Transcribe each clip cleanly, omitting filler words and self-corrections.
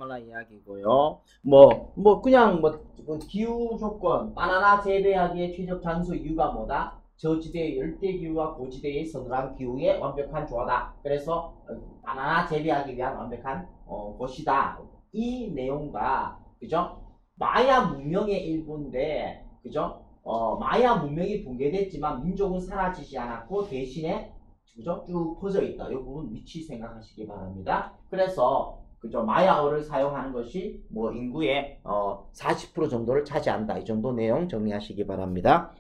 과테말라 이야기고요. 그냥 기후 조건, 바나나 재배하기에 최적 장소 이유가 뭐다? 저지대 열대 기후와 고지대의 서늘한 기후의 완벽한 조화다. 그래서 바나나 재배하기 위한 완벽한 곳이다. 이 내용과 그죠? 마야 문명의 일부인데 그죠? 마야 문명이 붕괴됐지만 민족은 사라지지 않았고 대신에 그죠? 쭉 퍼져 있다. 이 부분 위치 생각하시기 바랍니다. 그래서 그죠? 마야어를 사용하는 것이 인구의 40% 정도를 차지한다. 이 정도 내용 정리하시기 바랍니다.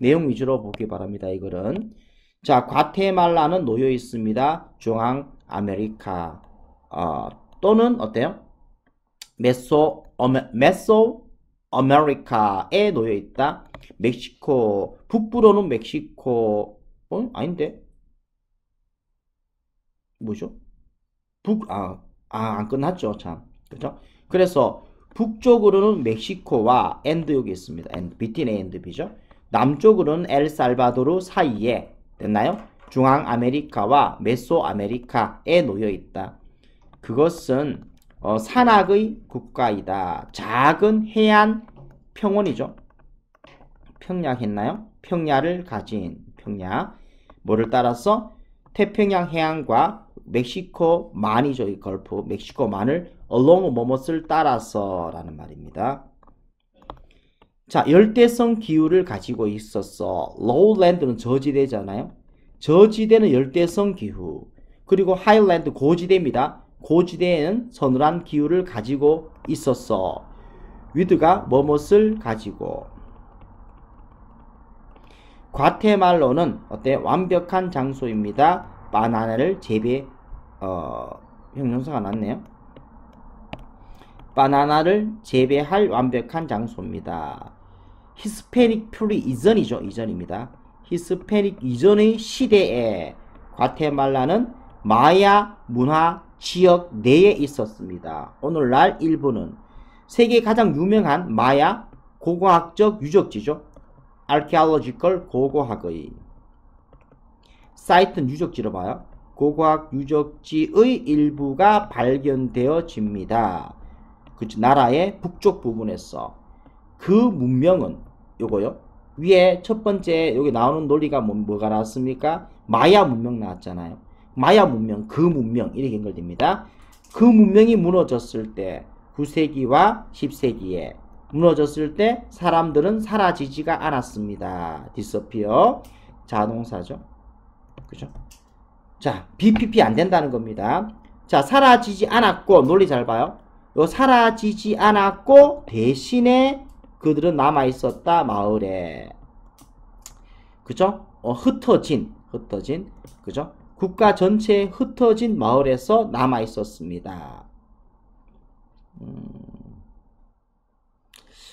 내용 위주로 보기 바랍니다. 이거는 자, 과테말라는 놓여 있습니다. 중앙 아메리카 또는 어때요? 메소 아메리카에 놓여 있다. 멕시코 북부로는 멕시코 아닌데 뭐죠? 안 끝났죠, 참. 그죠? 그래서 북쪽으로는 멕시코와 엔드 여기 있습니다. 엔드, 비틴 엔드 비죠. 남쪽으로는 엘살바도르 사이에 됐나요? 중앙 아메리카와 메소 아메리카에 놓여 있다. 그것은 산악의 국가이다. 작은 해안 평원이죠. 평야했나요? 평야를 가진 평야. 뭐를 따라서 태평양 해안과 멕시코 만이죠. 이 걸프 멕시코 만을 along 뭐뭇을 따라서 라는 말입니다. 자, 열대성 기후를 가지고 있었어. lowland는 저지대잖아요. 저지대는 열대성 기후. 그리고 highland 고지대입니다. 고지대에는 서늘한 기후를 가지고 있었어. with가 뭐뭇을 가지고. 과테말라는 어때? 완벽한 장소입니다. 바나나를 형용사가 났네요. 바나나를 재배할 완벽한 장소입니다. 히스패닉 풀이 이전이죠. 이전입니다. 히스패닉 이전의 시대에 과테말라는 마야 문화 지역 내에 있었습니다. 오늘날 일부는 세계 가장 유명한 마야 고고학적 유적지죠. archaeological 고고학의 사이트는 유적지로 봐요. 고고학 유적지의 일부가 발견되어집니다. 그치, 나라의 북쪽 부분에서 그 문명은 요거요. 위에 첫 번째 여기 나오는 논리가 뭐가 나왔습니까? 마야 문명 나왔잖아요. 마야 문명, 그 문명 이렇게 연결됩니다. 그 문명이 무너졌을 때 9세기와 10세기에 무너졌을 때 사람들은 사라지지가 않았습니다. disappear 자동사죠. 그죠? 자, BPP 안 된다는 겁니다. 자, 사라지지 않았고 논리 잘 봐요. 요 사라지지 않았고 대신에 그들은 남아 있었다. 마을에. 그죠? 흩어진 그죠? 국가 전체에 흩어진 마을에서 남아 있었습니다.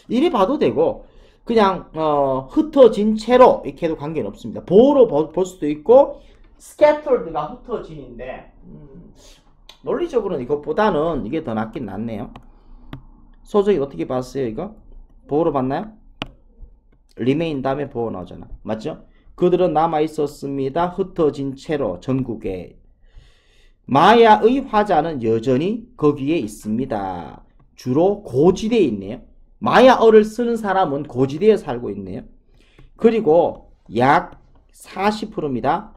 이리 봐도 되고 그냥 흩어진 채로 이렇게 해도 관계는 없습니다. 보호로 볼 수도 있고 scattered가 흩어진인데 논리적으로는 이것보다는 이게 더 낫긴 낫네요. 소적이 어떻게 봤어요? 이거? 보호로 봤나요? remain 다음에 보호 나오잖아. 맞죠? 그들은 남아있었습니다. 흩어진 채로 전국에. 마야의 화자는 여전히 거기에 있습니다. 주로 고지대에 있네요. 마야어를 쓰는 사람은 고지대에 살고 있네요. 그리고 약 40%입니다.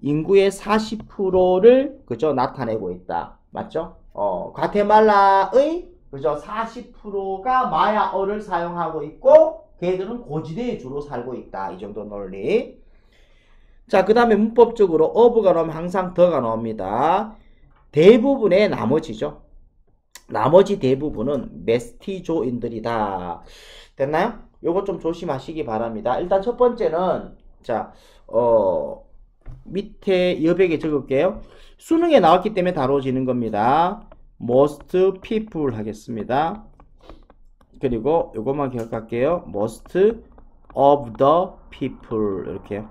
인구의 40%를 그죠 나타내고 있다. 맞죠? 과테말라의 그죠 40%가 마야어를 사용하고 있고 걔들은 고지대에 주로 살고 있다. 이 정도 논리. 자, 그 다음에 문법적으로 of가 나오면 항상 더가 나옵니다. 대부분의 나머지죠. 나머지 대부분은 메스티조인들이다. 됐나요? 요거 좀 조심하시기 바랍니다. 일단 첫 번째는 자, 밑에 여백에 적을게요. 수능에 나왔기 때문에 다뤄지는 겁니다. most people 하겠습니다. 그리고 요것만 기억할게요. most of the people 이렇게요.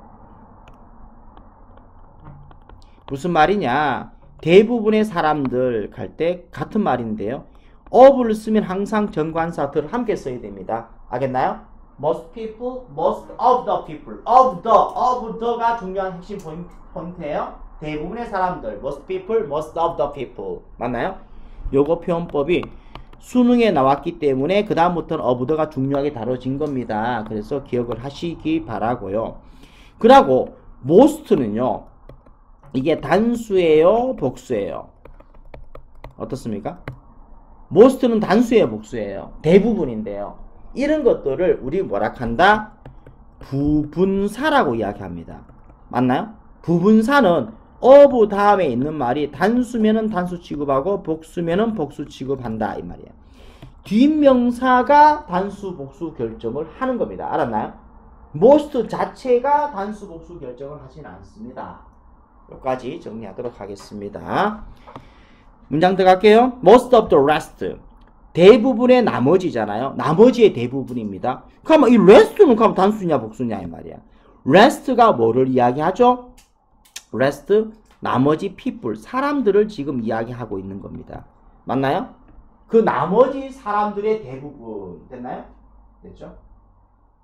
무슨 말이냐? 대부분의 사람들 갈 때 같은 말인데요. of를 쓰면 항상 정관사들을 함께 써야 됩니다. 알겠나요? most people, most of the people. of the가 중요한 핵심 포인트예요. 대부분의 사람들, most people, most of the people. 맞나요? 요거 표현법이 수능에 나왔기 때문에 그 다음부터는 어부더가 중요하게 다뤄진 겁니다. 그래서 기억을 하시기 바라고요. 그리고 most는요. 이게 단수예요, 복수예요? 어떻습니까? most는 단수예요, 복수예요? 대부분인데요. 이런 것들을 우리 뭐라 한다? 부분사라고 이야기합니다. 맞나요? 부분사는 of 다음에 있는 말이 단수면은 단수 취급하고 복수면은 복수 취급한다 이 말이에요. 뒷명사가 단수 복수 결정을 하는 겁니다. 알았나요? most 자체가 단수 복수 결정을 하진 않습니다. 여기까지 정리하도록 하겠습니다. 문장 들어갈게요. most of the rest. 대부분의 나머지잖아요. 나머지의 대부분입니다. 그러면 이 rest는 그럼 단수냐 복수냐 이 말이야. rest가 뭐를 이야기하죠? rest, 나머지 people, 사람들을 지금 이야기하고 있는 겁니다. 맞나요? 그 나머지 사람들의 대부분 됐나요? 됐죠?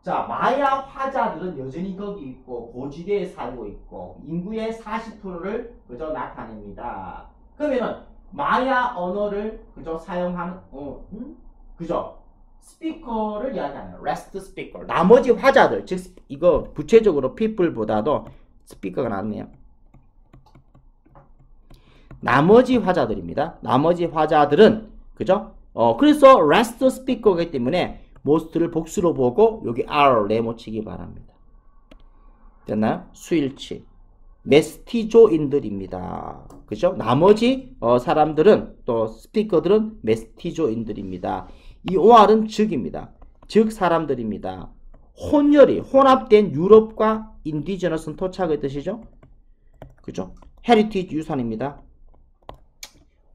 자, 마야 화자들은 여전히 거기 있고 고지대에 살고 있고 인구의 40%를 그저 나타냅니다. 그러면은 마야 언어를 그저 사용하는 그죠? 스피커를 이야기하는 rest speaker. 나머지 화자들, 즉 이거 구체적으로 people보다도 스피커가 낫네요. 나머지 화자들입니다. 나머지 화자들은 그죠? 그래서 rest speaker이기 때문에 most를 복수로 보고 여기 r 네모치기 바랍니다. 됐나요? 수일치. 메스티조인들입니다. 그죠? 나머지 사람들은 또 스피커들은 메스티조인들입니다. 이 OR은 즉입니다. 즉 사람들입니다. 혼혈이 혼합된 유럽과 인디저너스는 토착의 뜻이죠. 그죠? 헤리티지 유산입니다.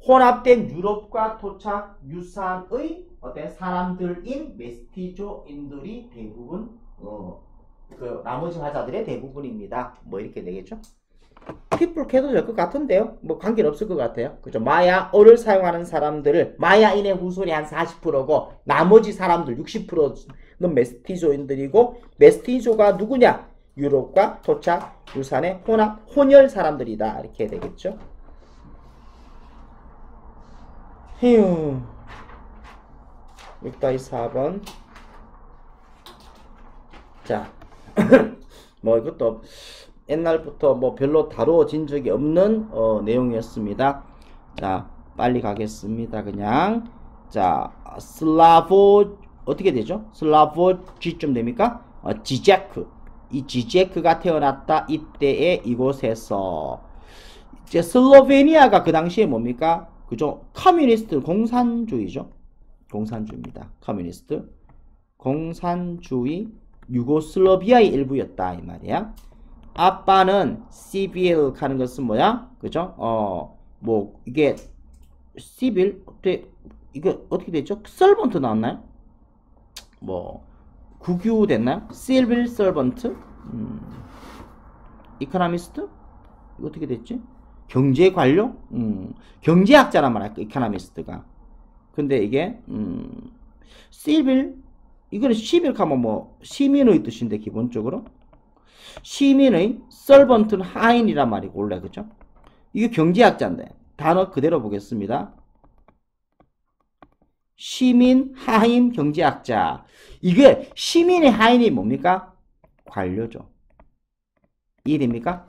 혼합된 유럽과 토착 유산의 어떤 사람들인 메스티조인들이 대부분 그 나머지 화자들의 대부분입니다. 뭐 이렇게 되겠죠? people 캐도 될 것 같은데요. 뭐 관계는 없을 것 같아요. 그죠? 마야어를 사용하는 사람들을 마야인의 후손이 한 40%고 나머지 사람들 60%는 메스티조인들이고 메스티조가 누구냐? 유럽과 토착 유산의 혼혈 사람들이다. 이렇게 되겠죠? 휴. 6-4번. 자, 뭐 이것도 옛날부터 뭐 별로 다루어진 적이 없는 내용이었습니다. 자, 빨리 가겠습니다. 그냥 자, 슬라보 어떻게 되죠? 슬라보지쯤 됩니까? 지제크. 이 지제크가 태어났다. 이때에 이곳에서 이제 슬로베니아가 그 당시에 뭡니까? 그죠? 커뮤니스트 공산주의죠. 공산주의입니다. 커뮤니스트 공산주의 유고슬라비아의 일부였다 이 말이야. 아빠는 시빌 하는 것은 뭐야? 그죠? 뭐 이게 시빌 이게 어떻게 됐죠? 서번트 나왔나요? 뭐 국유 됐나요? 시빌 서번트? 이코노미스트? 이거 어떻게 됐지? 경제 관료? 경제학자란 말이야. 이코노미스트가. 근데 이게 시빌 이거는 시빌 하면 뭐 시민의 뜻인데 기본적으로 시민의 서번트는 하인이란 말이고 원래 그죠? 이게 경제학자인데 단어 그대로 보겠습니다. 시민, 하인, 경제학자. 이게 시민의 하인이 뭡니까? 관료죠. 이해됩니까?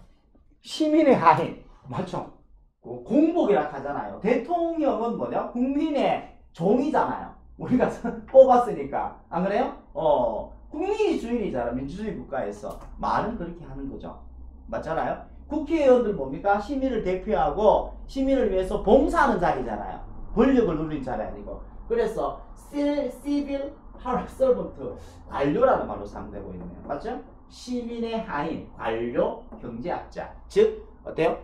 시민의 하인. 맞죠? 공복이라 하잖아요. 대통령은 뭐냐? 국민의 종이잖아요. 우리가 뽑았으니까. 안 그래요? 국민이 주인이잖아. 민주주의 국가에서. 말은 그렇게 하는 거죠. 맞잖아요? 국회의원들 뭡니까? 시민을 대표하고 시민을 위해서 봉사하는 자리잖아요. 권력을 누리는 자리 아니고. 그래서 civil servant 관료라는 말로 사용되고 있네요. 맞죠? 시민의 하인, 관료, 경제학자. 즉 어때요?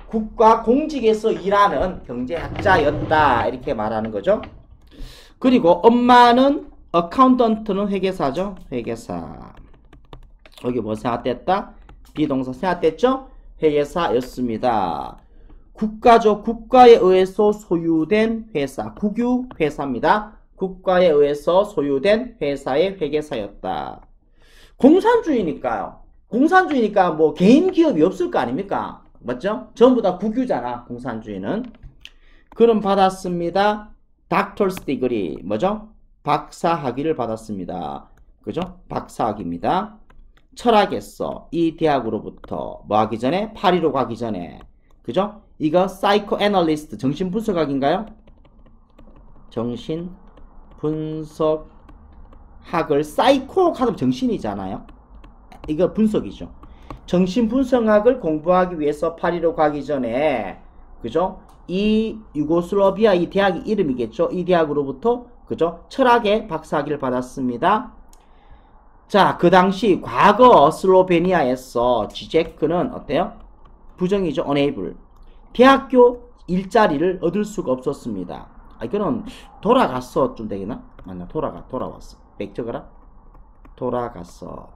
국가 공직에서 일하는 경제학자였다. 이렇게 말하는 거죠. 그리고 엄마는 어카운턴트는 회계사죠. 회계사. 여기 뭐 생각됐다? 비동사 생각됐죠? 회계사였습니다. 국가죠. 국가에 의해서 소유된 회사. 국유 회사입니다. 국가에 의해서 소유된 회사의 회계사였다. 공산주의니까요. 공산주의니까 뭐 개인 기업이 없을 거 아닙니까? 맞죠? 전부 다 국유잖아. 공산주의는. 그는 받았습니다. Doctor's degree. 뭐죠? 박사학위를 받았습니다. 그죠? 박사학위입니다. 철학했어. 이 대학으로부터 뭐 하기 전에? 파리로 가기 전에. 그죠? 이거 psychoanalyst 정신분석학인가요? 정신분석학을 psycho 하면 정신이잖아요. 이거 분석이죠. 정신분석학을 공부하기 위해서 파리로 가기 전에 그죠? 이 유고슬라비아 이 대학이 이름이겠죠. 이 대학으로부터 그죠? 철학의 박사학위를 받았습니다. 자, 그 당시 과거 슬로베니아에서 지제크는 어때요? 부정이죠. unable. 대학교 일자리를 얻을 수가 없었습니다. 이거는 돌아갔어 좀 되겠나? 맞나? 돌아왔어. 백적어라. 돌아갔어.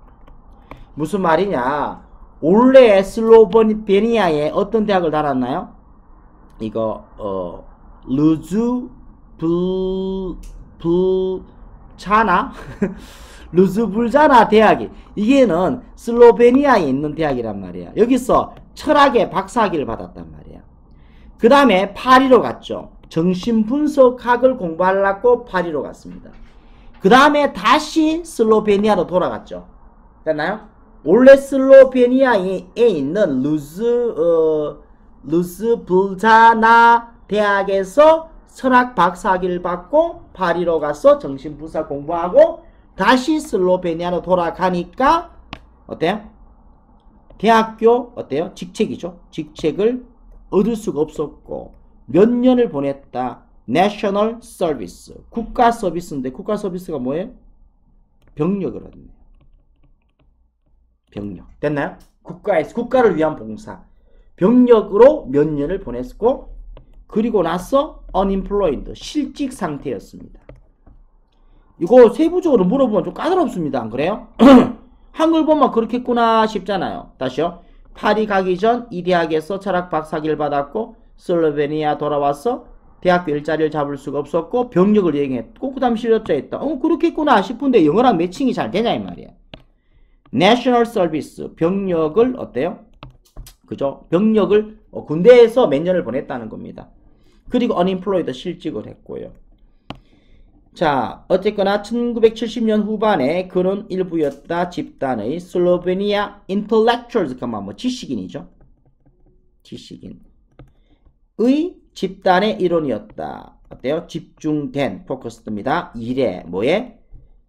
무슨 말이냐? 원래 슬로베니아에 어떤 대학을 다녔나요? 이거 루즈블자나 루즈블자나 대학이 이게는 슬로베니아에 있는 대학이란 말이야. 여기서 철학의 박사학위를 받았단 말이야. 그 다음에 파리로 갔죠. 정신분석학을 공부하려고 파리로 갔습니다. 그 다음에 다시 슬로베니아로 돌아갔죠. 됐나요? 원래 슬로베니아에 있는 루즈블자나 대학에서 철학 박사학위를 받고 파리로 가서 정신분석 공부하고 다시 슬로베니아로 돌아가니까 어때요? 대학교 어때요? 직책이죠. 직책을 얻을 수가 없었고 몇 년을 보냈다. National Service 국가 서비스인데 국가 서비스가 뭐예요? 병력을 얻네요. 병력 됐나요? 국가를 위한 봉사 병력으로 몇 년을 보냈고 그리고 나서 unemployed 실직 상태였습니다. 이거 세부적으로 물어보면 좀 까다롭습니다. 안 그래요? 한글 보면 그렇겠구나 싶잖아요. 다시요. 파리 가기 전 이 대학에서 철학 박사학위를 받았고 슬로베니아 돌아와서 대학교 일자리를 잡을 수가 없었고 병력을 이행했고 그 다음 실업자였다. 그렇겠구나 싶은데 영어랑 매칭이 잘 되냐 이 말이야. National Service 병력을 어때요? 그죠? 병력을 군대에서 몇 년을 보냈다는 겁니다. 그리고 unemployed 실직을 했고요. 자, 어쨌거나 1970년 후반에 그는 일부였다 집단의 슬로베니아 intellectuals, 뭐 지식인이죠. 지식인의 집단의 일원이었다. 어때요? 집중된 포커스입니다. 일에 뭐에?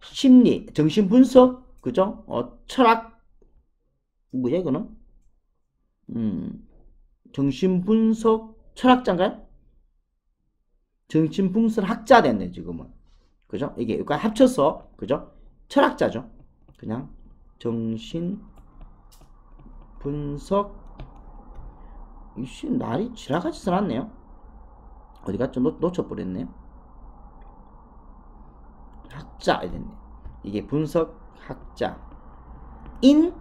심리, 정신분석, 그죠? 철학, 뭐야 이거는? 정신분석 철학자인가요? 정신분석 학자 됐네 지금은. 그죠? 이게 여기까지 합쳐서 그죠? 철학자죠. 그냥 정신분석 이씨 날이 지나가지 않았네요. 어디 갔죠? 놓쳐버렸네요. 학자 됐네. 이게 분석학자 이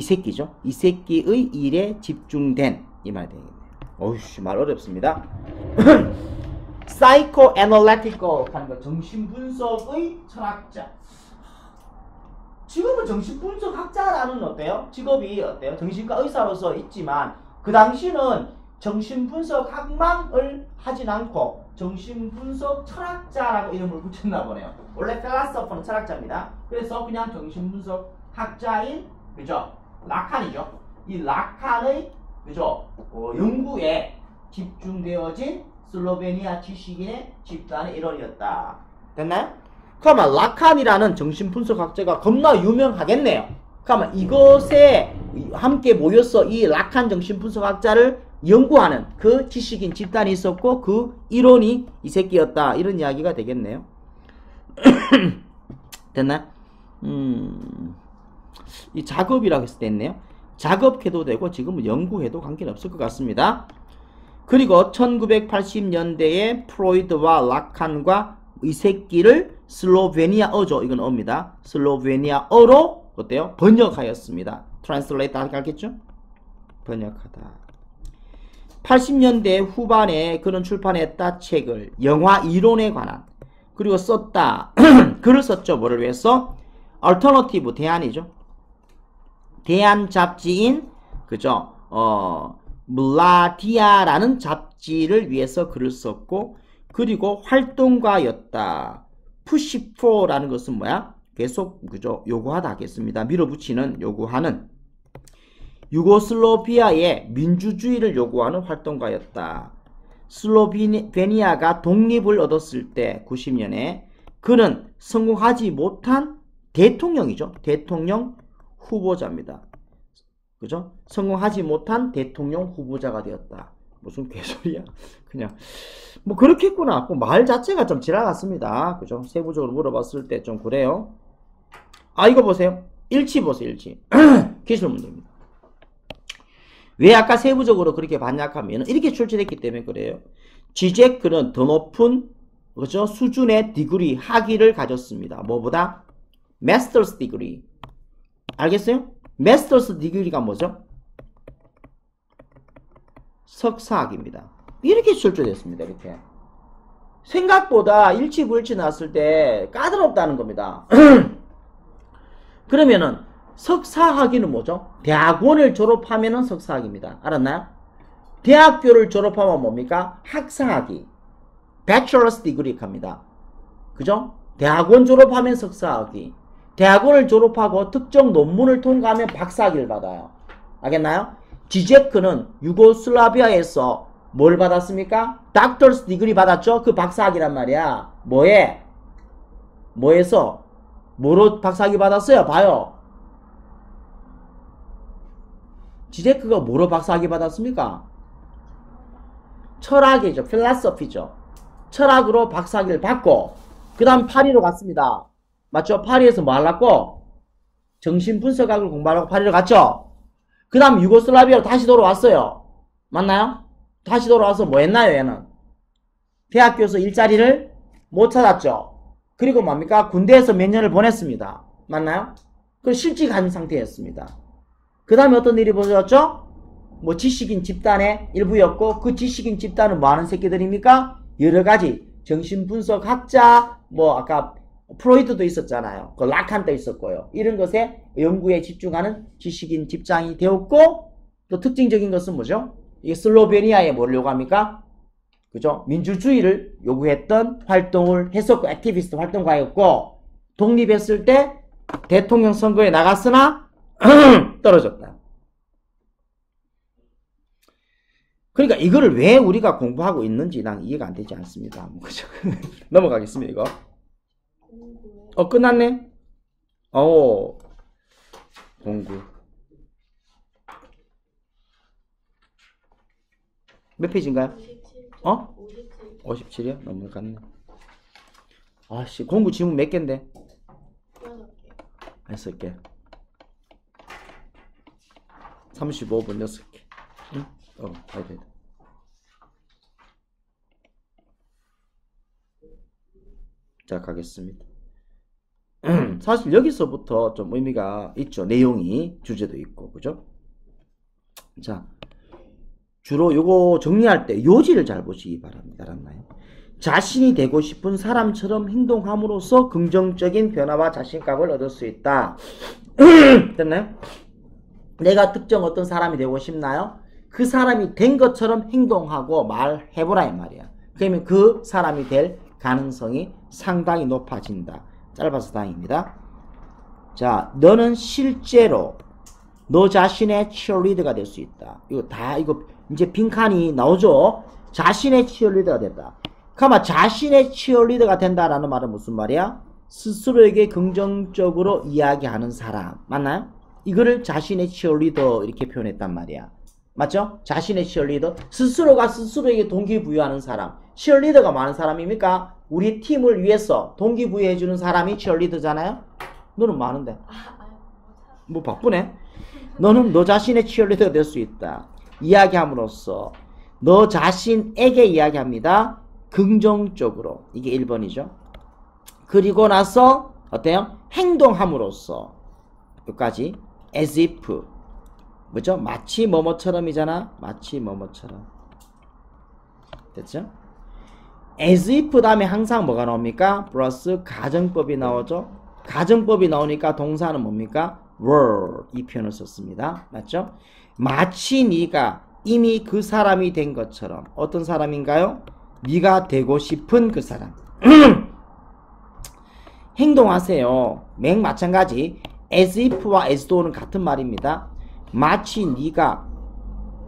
새끼죠. 이 새끼의 일에 집중된 이 말 되겠네요. 어이씨 말 어렵습니다. psychoanalytical 하는 거 정신분석의 철학자. 지금은 정신분석학자라는 어때요? 직업이 어때요? 정신과 의사로서 있지만 그 당시는 정신분석학만을 하진 않고 정신분석 철학자라고 이름을 붙였나 보네요. 원래 필라소퍼는 철학자입니다. 그래서 그냥 정신분석학자인 그죠? 라칸이죠. 이 라칸의 그죠? 연구에 집중되어진 슬로베니아 지식인의 집단의 일원이었다. 됐나요? 그러면 라칸이라는 정신분석학자가 겁나 유명하겠네요. 그러면 이것에 함께 모여서 이 라칸 정신분석학자를 연구하는 그 지식인 집단이 있었고 그 일원이 이 새끼였다. 이런 이야기가 되겠네요. 됐나요? 이 작업이라고 했을 때 있네요. 작업해도 되고 지금은 연구해도 관계는 없을 것 같습니다. 그리고 1980년대에 프로이드와 라칸과 이 새끼를 슬로베니아어죠. 이건 어입니다. 슬로베니아어로 어때요? 번역하였습니다. 트랜슬레이트 하겠죠? 번역하다. 80년대 후반에 그는 출판했다 책을 영화 이론에 관한 그리고 썼다. 글을 썼죠. 뭐를 위해서? 얼터너티브 대안이죠. 대안 잡지인 그죠? 물라디아라는 잡지를 위해서 글을 썼고, 그리고 활동가였다. push for라는 것은 뭐야? 계속 그죠? 요구하다 하겠습니다. 밀어붙이는, 요구하는. 유고슬로비아의 민주주의를 요구하는 활동가였다. 슬로베니아가 독립을 얻었을 때 90년에 그는 성공하지 못한 대통령이죠. 대통령 후보자입니다. 그죠? 성공하지 못한 대통령 후보자가 되었다. 무슨 개소리야? 그냥 뭐 그렇겠구나. 말 자체가 좀 지나갔습니다. 그죠? 세부적으로 물어봤을 때 좀 그래요. 아, 이거 보세요. 일치 보세요. 일치. 기술 문제입니다. 왜 아까 세부적으로 그렇게 반약하면 이렇게 출제됐기 때문에 그래요. 지제크는 더 높은 그죠? 수준의 디그리 학위를 가졌습니다. 뭐보다? 마스터스 디그리. 알겠어요? 마스터스 디그리가 뭐죠? 석사학위입니다. 이렇게 출제됐습니다. 이렇게. 생각보다 일치불일치 나왔을 때 까다롭다는 겁니다. 그러면은 석사학위는 뭐죠? 대학원을 졸업하면은 석사학위입니다. 알았나요? 대학교를 졸업하면 뭡니까? 학사학위. Bachelor's degree 합니다. 그죠? 대학원 졸업하면 석사학위. 대학원을 졸업하고 특정 논문을 통과하면 박사학위를 받아요. 알겠나요? 지제크는 유고슬라비아에서 뭘 받았습니까? Doctor's degree 받았죠? 그 박사학위란 말이야. 뭐에서? 뭐로 박사학위 받았어요? 봐요. 지제크가 뭐로 박사학위 받았습니까? 철학이죠. 필라소피죠. 철학으로 박사학위를 받고 그 다음 파리로 갔습니다. 맞죠? 파리에서 뭐 하려고? 정신분석학을 공부하려고 파리로 갔죠? 그 다음 유고슬라비아로 다시 돌아왔어요. 맞나요? 다시 돌아와서 뭐 했나요? 얘는 대학교에서 일자리를 못 찾았죠. 그리고 뭡니까? 군대에서 몇 년을 보냈습니다. 맞나요? 그 실직한 상태였습니다. 그 다음에 어떤 일이 벌어졌죠? 뭐 지식인 집단의 일부였고, 그 지식인 집단은 뭐 하는 새끼들입니까? 여러가지 정신분석학자, 뭐 아까 프로이트도 있었잖아요. 그 라칸도 있었고요. 이런 것에 연구에 집중하는 지식인 집단이 되었고, 또 특징적인 것은 뭐죠? 이게 슬로베니아에 뭘 요구합니까? 그죠? 민주주의를 요구했던 활동을 했었고, 액티비스트 활동가였고, 독립했을 때 대통령 선거에 나갔으나 떨어졌다. 그러니까 이거를 왜 우리가 공부하고 있는지 난 이해가 안 되지 않습니다. 그죠? 넘어가겠습니다. 이거. 끝났네? 공구. 몇 페이지인가요? 57이요? 넘어갔네. 아씨, 공구 지문 몇 개인데? 6개. 35분 6개. 응? 봐야 돼. 자, 가겠습니다. 사실 여기서부터 좀 의미가 있죠. 내용이, 주제도 있고, 그죠? 자, 주로 요거 정리할 때 요지를 잘 보시기 바랍니다. 알았나요? 자신이 되고 싶은 사람처럼 행동함으로써 긍정적인 변화와 자신감을 얻을 수 있다. 됐나요? 내가 특정 어떤 사람이 되고 싶나요? 그 사람이 된 것처럼 행동하고 말해보라 이 말이야. 그러면 그 사람이 될 가능성이 상당히 높아진다. 짧아서 다행입니다. 자, 너는 실제로 너 자신의 치어리더가 될 수 있다. 이거 이제 빈칸이 나오죠? 자신의 치어리더가 된다. 그러면 자신의 치어리더가 된다라는 말은 무슨 말이야? 스스로에게 긍정적으로 이야기하는 사람. 맞나요? 이거를 자신의 치어리더 이렇게 표현했단 말이야. 맞죠? 자신의 치어리더. 스스로가 스스로에게 동기부여하는 사람. 치어리더가 많은 사람입니까? 우리 팀을 위해서 동기부여해주는 사람이 치어리더잖아요? 너는 많은데. 뭐 바쁘네. 너는 너 자신의 치어리더가 될 수 있다. 이야기함으로써 너 자신에게 이야기합니다. 긍정적으로. 이게 1번이죠. 그리고 나서 어때요? 행동함으로써 여기까지 as if 뭐죠? 마치 뭐뭐처럼이잖아. 마치 뭐뭐처럼. 됐죠? as if 다음에 항상 뭐가 나옵니까? 플러스 가정법이 나오죠. 가정법이 나오니까 동사는 뭡니까? were 이 표현을 썼습니다. 맞죠? 마치 네가 이미 그 사람이 된 것처럼. 어떤 사람인가요? 네가 되고 싶은 그 사람. 행동하세요. 맥 마찬가지. as if와 as though는 같은 말입니다. 마치 네가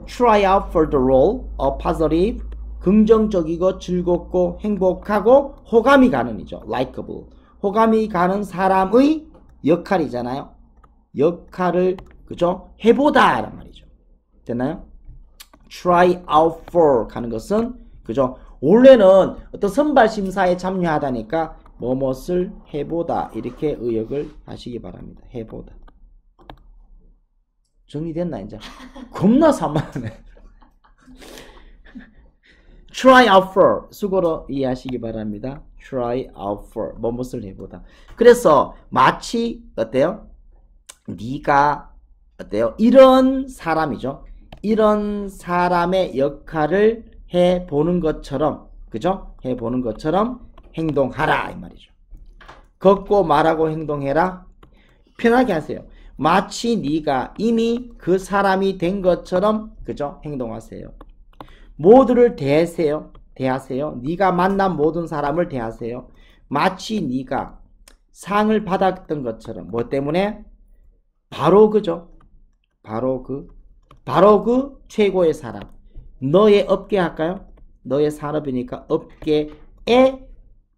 try out for the role of positive, 긍정적이고 즐겁고 행복하고 호감이 가는 이죠. likable. 호감이 가는 사람의 역할이잖아요. 역할을 그죠? 해보다 란 말이죠. 됐나요? try out for 가는 것은 그죠? 원래는 어떤 선발 심사에 참여하다니까 뭐뭇을 해보다 이렇게 의역을 하시기 바랍니다. 해보다. 정리됐나 이제? 겁나 산만하네. try out for 수고로 이해하시기 바랍니다. try out for 뭐뭇을 해보다. 그래서 마치 어때요? 네가 어때요? 이런 사람이죠. 이런 사람의 역할을 해보는 것처럼 그죠? 해보는 것처럼 행동하라 이 말이죠. 걷고 말하고 행동해라. 편하게 하세요. 마치 네가 이미 그 사람이 된 것처럼 그죠? 행동하세요. 모두를 대하세요. 네가 만난 모든 사람을 대하세요. 마치 네가 상을 받았던 것처럼. 뭐 때문에? 바로 그죠? 바로 그 최고의 사람. 너의 업계 할까요? 너의 산업이니까 업계에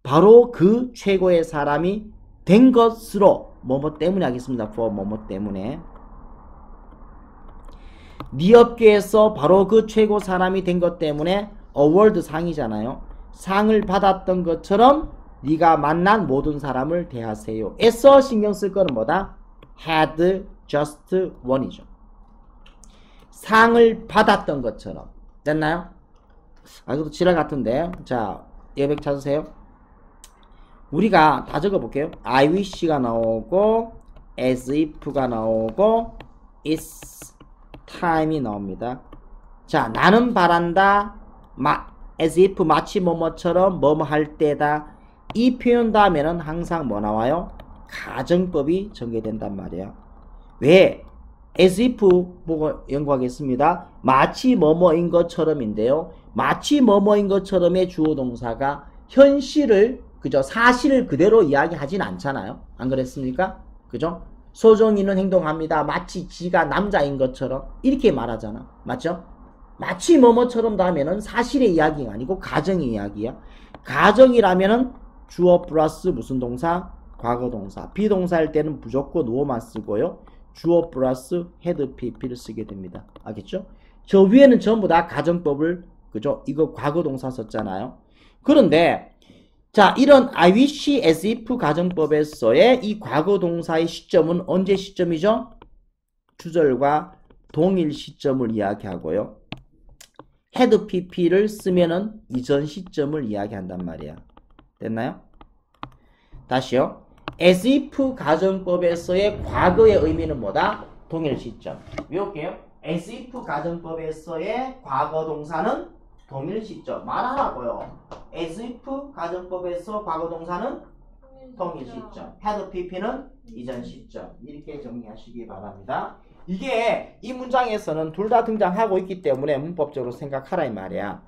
바로 그 최고의 사람이 된 것으로 뭐뭐 때문에 하겠습니다. for 뭐뭐 때문에. 네 업계에서 바로 그 최고 사람이 된 것 때문에 어워드 상이잖아요. 상을 받았던 것처럼 네가 만난 모든 사람을 대하세요. 에서 신경 쓸 거는 뭐다? had just one이죠. 상을 받았던 것처럼. 됐나요? 아, 이것도 지랄 같은데. 자, 예백 찾으세요. 우리가 다 적어볼게요. I wish가 나오고 as if가 나오고 it's time이 나옵니다. 자, 나는 바란다. as if 마치 뭐뭐처럼 뭐뭐 할 때다. 이 표현 다음에는 항상 뭐 나와요? 가정법이 전개된단 말이에요. 왜? as if 보고 연구하겠습니다. 마치 뭐뭐인 것처럼인데요. 마치 뭐뭐인 것처럼의 주어 동사가 현실을 그죠? 사실을 그대로 이야기하진 않잖아요. 안 그랬습니까? 그죠? 소정이는 행동합니다. 마치 지가 남자인 것처럼 이렇게 말하잖아. 맞죠? 마치 뭐뭐처럼 다음에는 사실의 이야기가 아니고 가정의 이야기야. 가정이라면은 주어 플러스 무슨 동사? 과거 동사. 비동사일 때는 무조건 wo만 쓰고요. 주어 플러스 had pp를 쓰게 됩니다. 알겠죠? 저 위에는 전부 다 가정법을 그죠? 이거 과거 동사 썼잖아요. 그런데 자, 이런 I wish as if 가정법에서의 이 과거 동사의 시점은 언제 시점이죠? 주절과 동일 시점을 이야기하고요. had pp를 쓰면은 이전 시점을 이야기한단 말이야. 됐나요? 다시요. as if 가정법에서의 과거의 의미는 뭐다? 동일 시점. 외울게요. as if 가정법에서의 과거 동사는 동일 시점. 말하라고요. as if 가정법에서 과거 동사는 동일 시점. had pp는 이전 시점. 이렇게 정리하시기 바랍니다. 이게 이 문장에서는 둘 다 등장하고 있기 때문에 문법적으로 생각하라 이 말이야.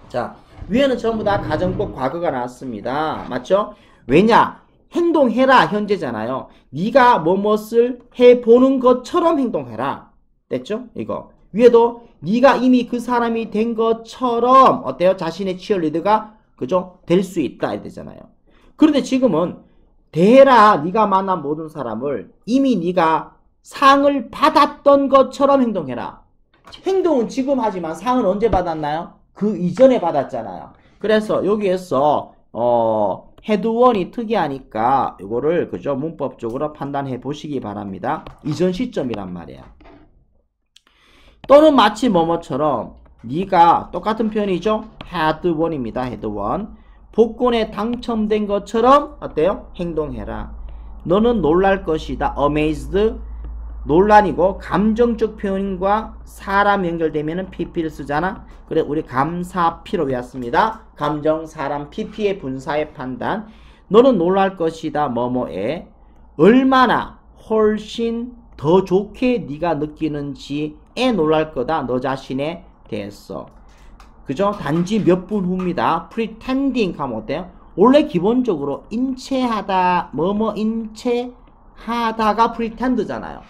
자, 위에는 전부 다 가정법 과거가 나왔습니다. 맞죠? 왜냐? 행동해라 현재잖아요. 네가 뭐뭇을 해보는 것처럼 행동해라. 됐죠? 이거. 위에도 네가 이미 그 사람이 된 것처럼 어때요? 자신의 치어리더가 그죠? 될 수 있다 이 되잖아요. 그런데 지금은 대해라. 네가 만난 모든 사람을 이미 네가 상을 받았던 것처럼 행동해라. 행동은 지금 하지만 상은 언제 받았나요? 그 이전에 받았잖아요. 그래서 여기에서 헤드원이 특이하니까 이거를 그죠? 문법적으로 판단해 보시기 바랍니다. 이전 시점이란 말이야. 또는 마치 뭐뭐처럼 네가 똑같은 표현이죠? had one입니다. had one. 복권에 당첨된 것처럼 어때요? 행동해라. 너는 놀랄 것이다. amazed. 논란이고 감정적 표현과 사람 연결되면은 pp를 쓰잖아. 그래 우리 감사피로 외웠습니다. 감정, 사람, pp의 분사의 판단. 너는 놀랄 것이다. 뭐뭐에 얼마나 훨씬 더 좋게 네가 느끼는지에 놀랄 거다. 너 자신에 대해서. 그죠? 단지 몇 분 후입니다. pretending 하면 어때요? 원래 기본적으로 인체하다, 뭐뭐 인체하다가 pretend잖아요.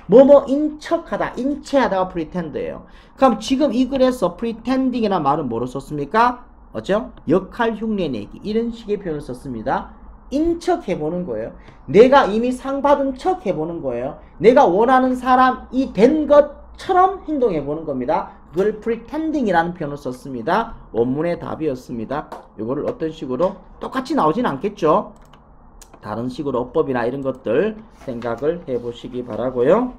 뭐뭐 인척하다, 인체하다가 pretend예요. 그럼 지금 이 글에서 pretending이라는 말은 뭐로 썼습니까? 어죠? 역할 흉내 내기. 이런 식의 표현을 썼습니다. 인척해보는 거예요. 내가 이미 상 받은 척 해보는 거예요. 내가 원하는 사람이 된 것처럼 행동해보는 겁니다. 그걸 pretending이라는 표현을 썼습니다. 원문의 답이었습니다. 이거를 어떤 식으로 똑같이 나오진 않겠죠. 다른 식으로 어법이나 이런 것들 생각을 해보시기 바라고요.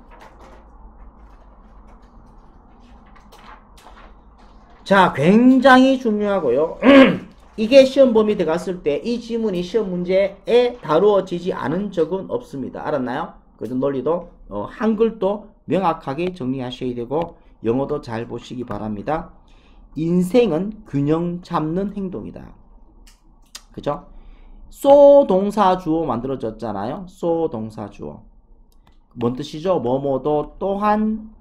자, 굉장히 중요하고요. 이게 시험 범위 들어갔을 때 이 지문이 시험 문제에 다루어지지 않은 적은 없습니다. 알았나요? 그래서 논리도 한글도 명확하게 정리하셔야 되고 영어도 잘 보시기 바랍니다. 인생은 균형 잡는 행동이다. 그죠? so 동사 주어 만들어졌잖아요. so 동사 주어. 뭔 뜻이죠? 뭐뭐도 또한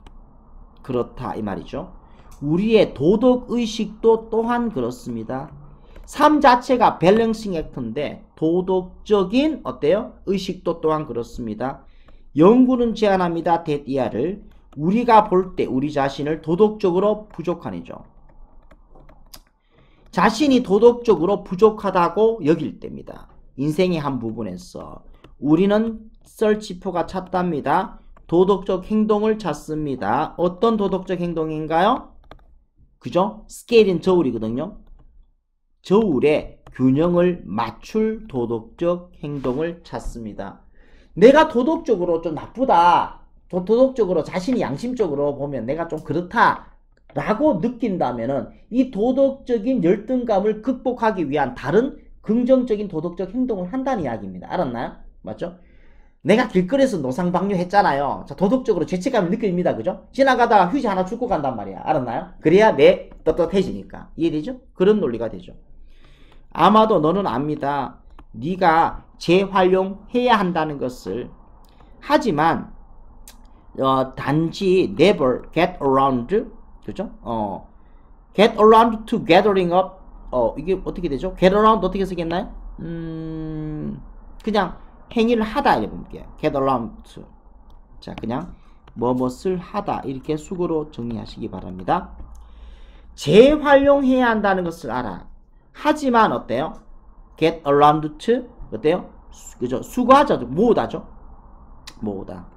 그렇다 이 말이죠. 우리의 도덕의식도 또한 그렇습니다. 삶 자체가 밸런싱 액트인데 도덕적인 어때요? 의식도 또한 그렇습니다. 연구는 제안합니다. 대디아를 우리가 볼 때 우리 자신을 도덕적으로 부족한이죠. 자신이 도덕적으로 부족하다고 여길 때입니다. 인생의 한 부분에서 우리는 썰치포가 찾답니다. 도덕적 행동을 찾습니다. 어떤 도덕적 행동인가요? 그죠? 스케일인 저울이거든요. 저울에 균형을 맞출 도덕적 행동을 찾습니다. 내가 도덕적으로 좀 나쁘다, 도덕적으로 자신이 양심적으로 보면 내가 좀 그렇다 라고 느낀다면은 이 도덕적인 열등감을 극복하기 위한 다른 긍정적인 도덕적 행동을 한다는 이야기입니다. 알았나요? 맞죠? 내가 길거리에서 노상방뇨 했잖아요. 자, 도덕적으로 죄책감을 느낍니다. 그죠? 지나가다가 휴지 하나 주고 간단 말이야. 알았나요? 그래야 내 떳떳해지니까. 이해되죠? 그런 논리가 되죠. 아마도 너는 압니다. 네가 재활용해야 한다는 것을. 하지만 단지 never get around, 그죠? get around to gathering up. 이게 어떻게 되죠? get around 어떻게 쓰겠나요? 그냥 행위를 하다 이렇게 볼게요. get around to. 자, 그냥 뭐뭇을 하다 이렇게 수고로 정리하시기 바랍니다. 재활용해야 한다는 것을 알아. 하지만 어때요? get around to 어때요? 그죠? 수거하죠. 모으다죠. 모으다.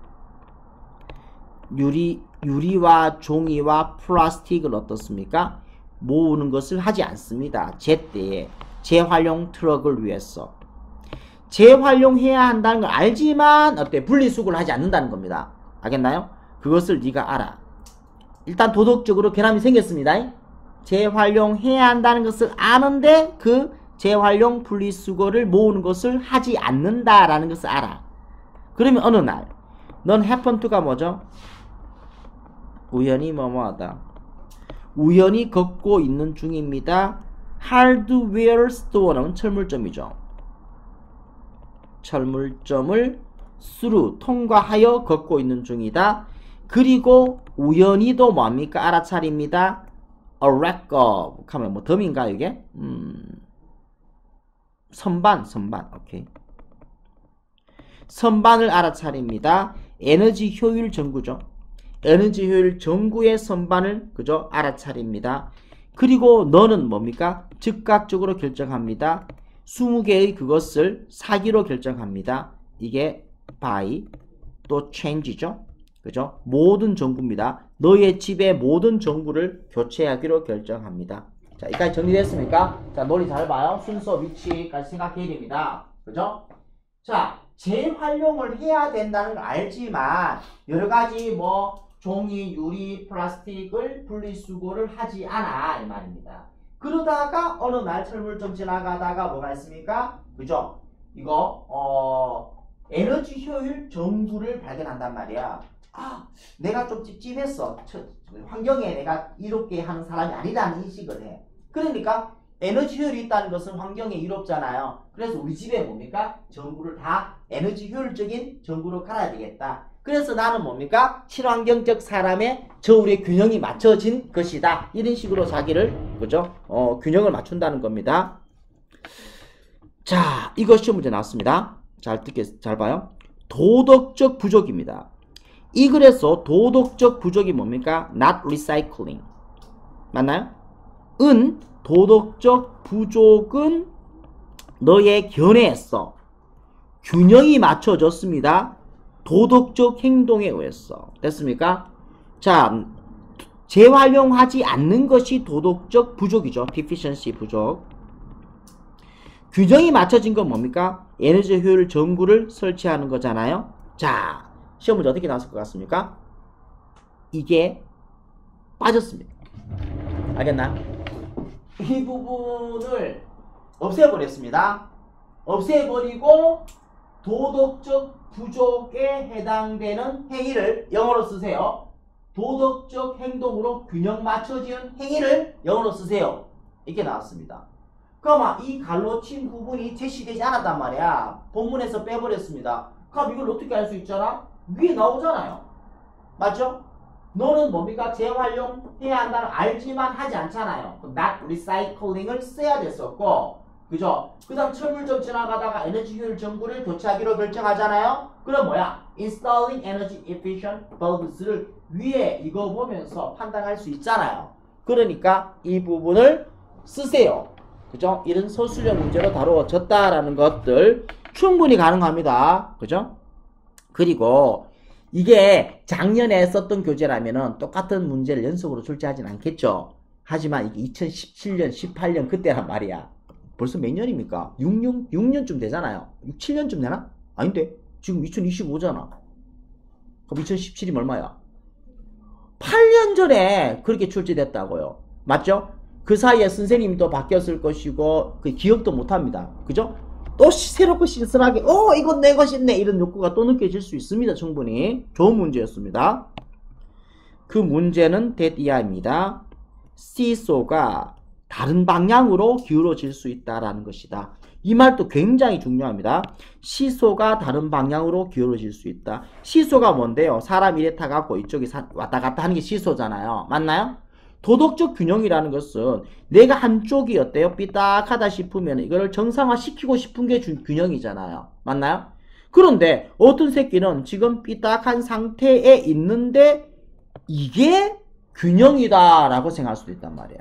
유리와 종이와 플라스틱을 어떻습니까? 모으는 것을 하지 않습니다. 제때에 재활용 트럭을 위해서. 재활용해야 한다는 걸 알지만 어때? 분리수거를 하지 않는다는 겁니다. 알겠나요? 그것을 네가 알아. 일단 도덕적으로 결함이 생겼습니다. 재활용해야 한다는 것을 아는데 그 재활용 분리수거를 모으는 것을 하지 않는다라는 것을 알아. 그러면 어느 날 넌 happen to가 뭐죠? 우연히 뭐뭐하다. 우연히 걷고 있는 중입니다. hardware store는 철물점이죠. 철물점을 through 통과하여 걷고 있는 중이다. 그리고 우연히도 뭡니까? 알아차립니다. a rack of 하면 뭐 덤인가 이게? 선반 오케이. 선반을 알아차립니다. 에너지 효율 전구죠. 에너지 효율 전구의 선반을 그죠? 알아차립니다. 그리고 너는 뭡니까? 즉각적으로 결정합니다. 20개의 그것을 사기로 결정합니다. 이게 buy 또 change죠. 그죠? 모든 전구입니다. 너의 집의 모든 전구를 교체하기로 결정합니다. 자, 여기까지 정리됐습니까? 자, 논리 잘 봐요. 순서, 위치까지 생각해야 됩니다. 그죠? 자, 재활용을 해야 된다는 걸 알지만 여러가지 뭐 종이, 유리, 플라스틱을 분리수거를 하지 않아 이 말입니다. 그러다가 어느 날 철물점 지나가다가 뭐가 있습니까? 그죠? 이거 에너지 효율 전구를 발견한단 말이야. 아, 내가 좀 찝찝했어. 환경에 내가 이롭게 하는 사람이 아니라는 인식을 해. 그러니까 에너지 효율이 있다는 것은 환경에 이롭잖아요. 그래서 우리 집에 뭡니까? 전구를 다 에너지 효율적인 전구로 갈아야 되겠다. 그래서 나는 뭡니까? 친환경적 사람의 저울의 균형이 맞춰진 것이다. 이런 식으로 자기를, 그죠? 균형을 맞춘다는 겁니다. 자, 이거 시험 문제 나왔습니다. 잘 봐요. 도덕적 부족입니다. 이 글에서 도덕적 부족이 뭡니까? Not recycling. 맞나요? 도덕적 부족은 너의 견해에서 균형이 맞춰졌습니다. 도덕적 행동에 의해서. 됐습니까? 자, 재활용하지 않는 것이 도덕적 부족이죠. deficiency 부족. 균형이 맞춰진 건 뭡니까? 에너지 효율 전구를 설치하는 거잖아요. 자, 시험 문제 어떻게 나왔을 것 같습니까? 이게 빠졌습니다. 알겠나? 이 부분을 없애버렸습니다. 없애버리고 도덕적 부족에 해당되는 행위를 영어로 쓰세요. 도덕적 행동으로 균형 맞춰지는 행위를 영어로 쓰세요. 이렇게 나왔습니다. 그럼 이 갈로친 부분이 제시되지 않았단 말이야. 본문에서 빼버렸습니다. 그럼 이걸 어떻게 할 수 있잖아? 위에 나오잖아요. 맞죠? 너는 뭡니까? 재활용해야 한다는 알지만 하지 않잖아요. not recycling을 써야 됐었고, 그죠? 그 다음 철물점 지나가다가 에너지 효율 전구를 교체하기로 결정하잖아요. 그럼 뭐야? installing energy efficient bulbs를 위에 이거 보면서 판단할 수 있잖아요. 그러니까 이 부분을 쓰세요. 그죠? 이런 서술형 문제로 다루어졌다라는 것들 충분히 가능합니다. 그죠? 그리고 이게 작년에 썼던 교재라면은 똑같은 문제를 연속으로 출제하진 않겠죠. 하지만 이게 2017년, 18년 그때란 말이야. 벌써 몇 년입니까? 6년쯤 되잖아요. 6, 7년쯤 되나? 아닌데. 지금 2025잖아. 그럼 2017이면 얼마야? 8년 전에 그렇게 출제됐다고요. 맞죠? 그 사이에 선생님도 바뀌었을 것이고 그 기억도 못합니다. 그죠? 또 새롭고 신선하게 이건 내 것이네 이런 욕구가 또 느껴질 수 있습니다. 충분히 좋은 문제였습니다. 그 문제는 대디아입니다. 시소가 다른 방향으로 기울어질 수 있다라는 것이다. 이 말도 굉장히 중요합니다. 시소가 다른 방향으로 기울어질 수 있다. 시소가 뭔데요? 사람 이래 타갖고 이쪽이 왔다 갔다 하는 게 시소잖아요. 맞나요? 도덕적 균형이라는 것은 내가 한쪽이 어때요? 삐딱하다 싶으면 이거를 정상화시키고 싶은 게 균형이잖아요. 맞나요? 그런데 어떤 새끼는 지금 삐딱한 상태에 있는데 이게 균형이다 라고 생각할 수도 있단 말이에요.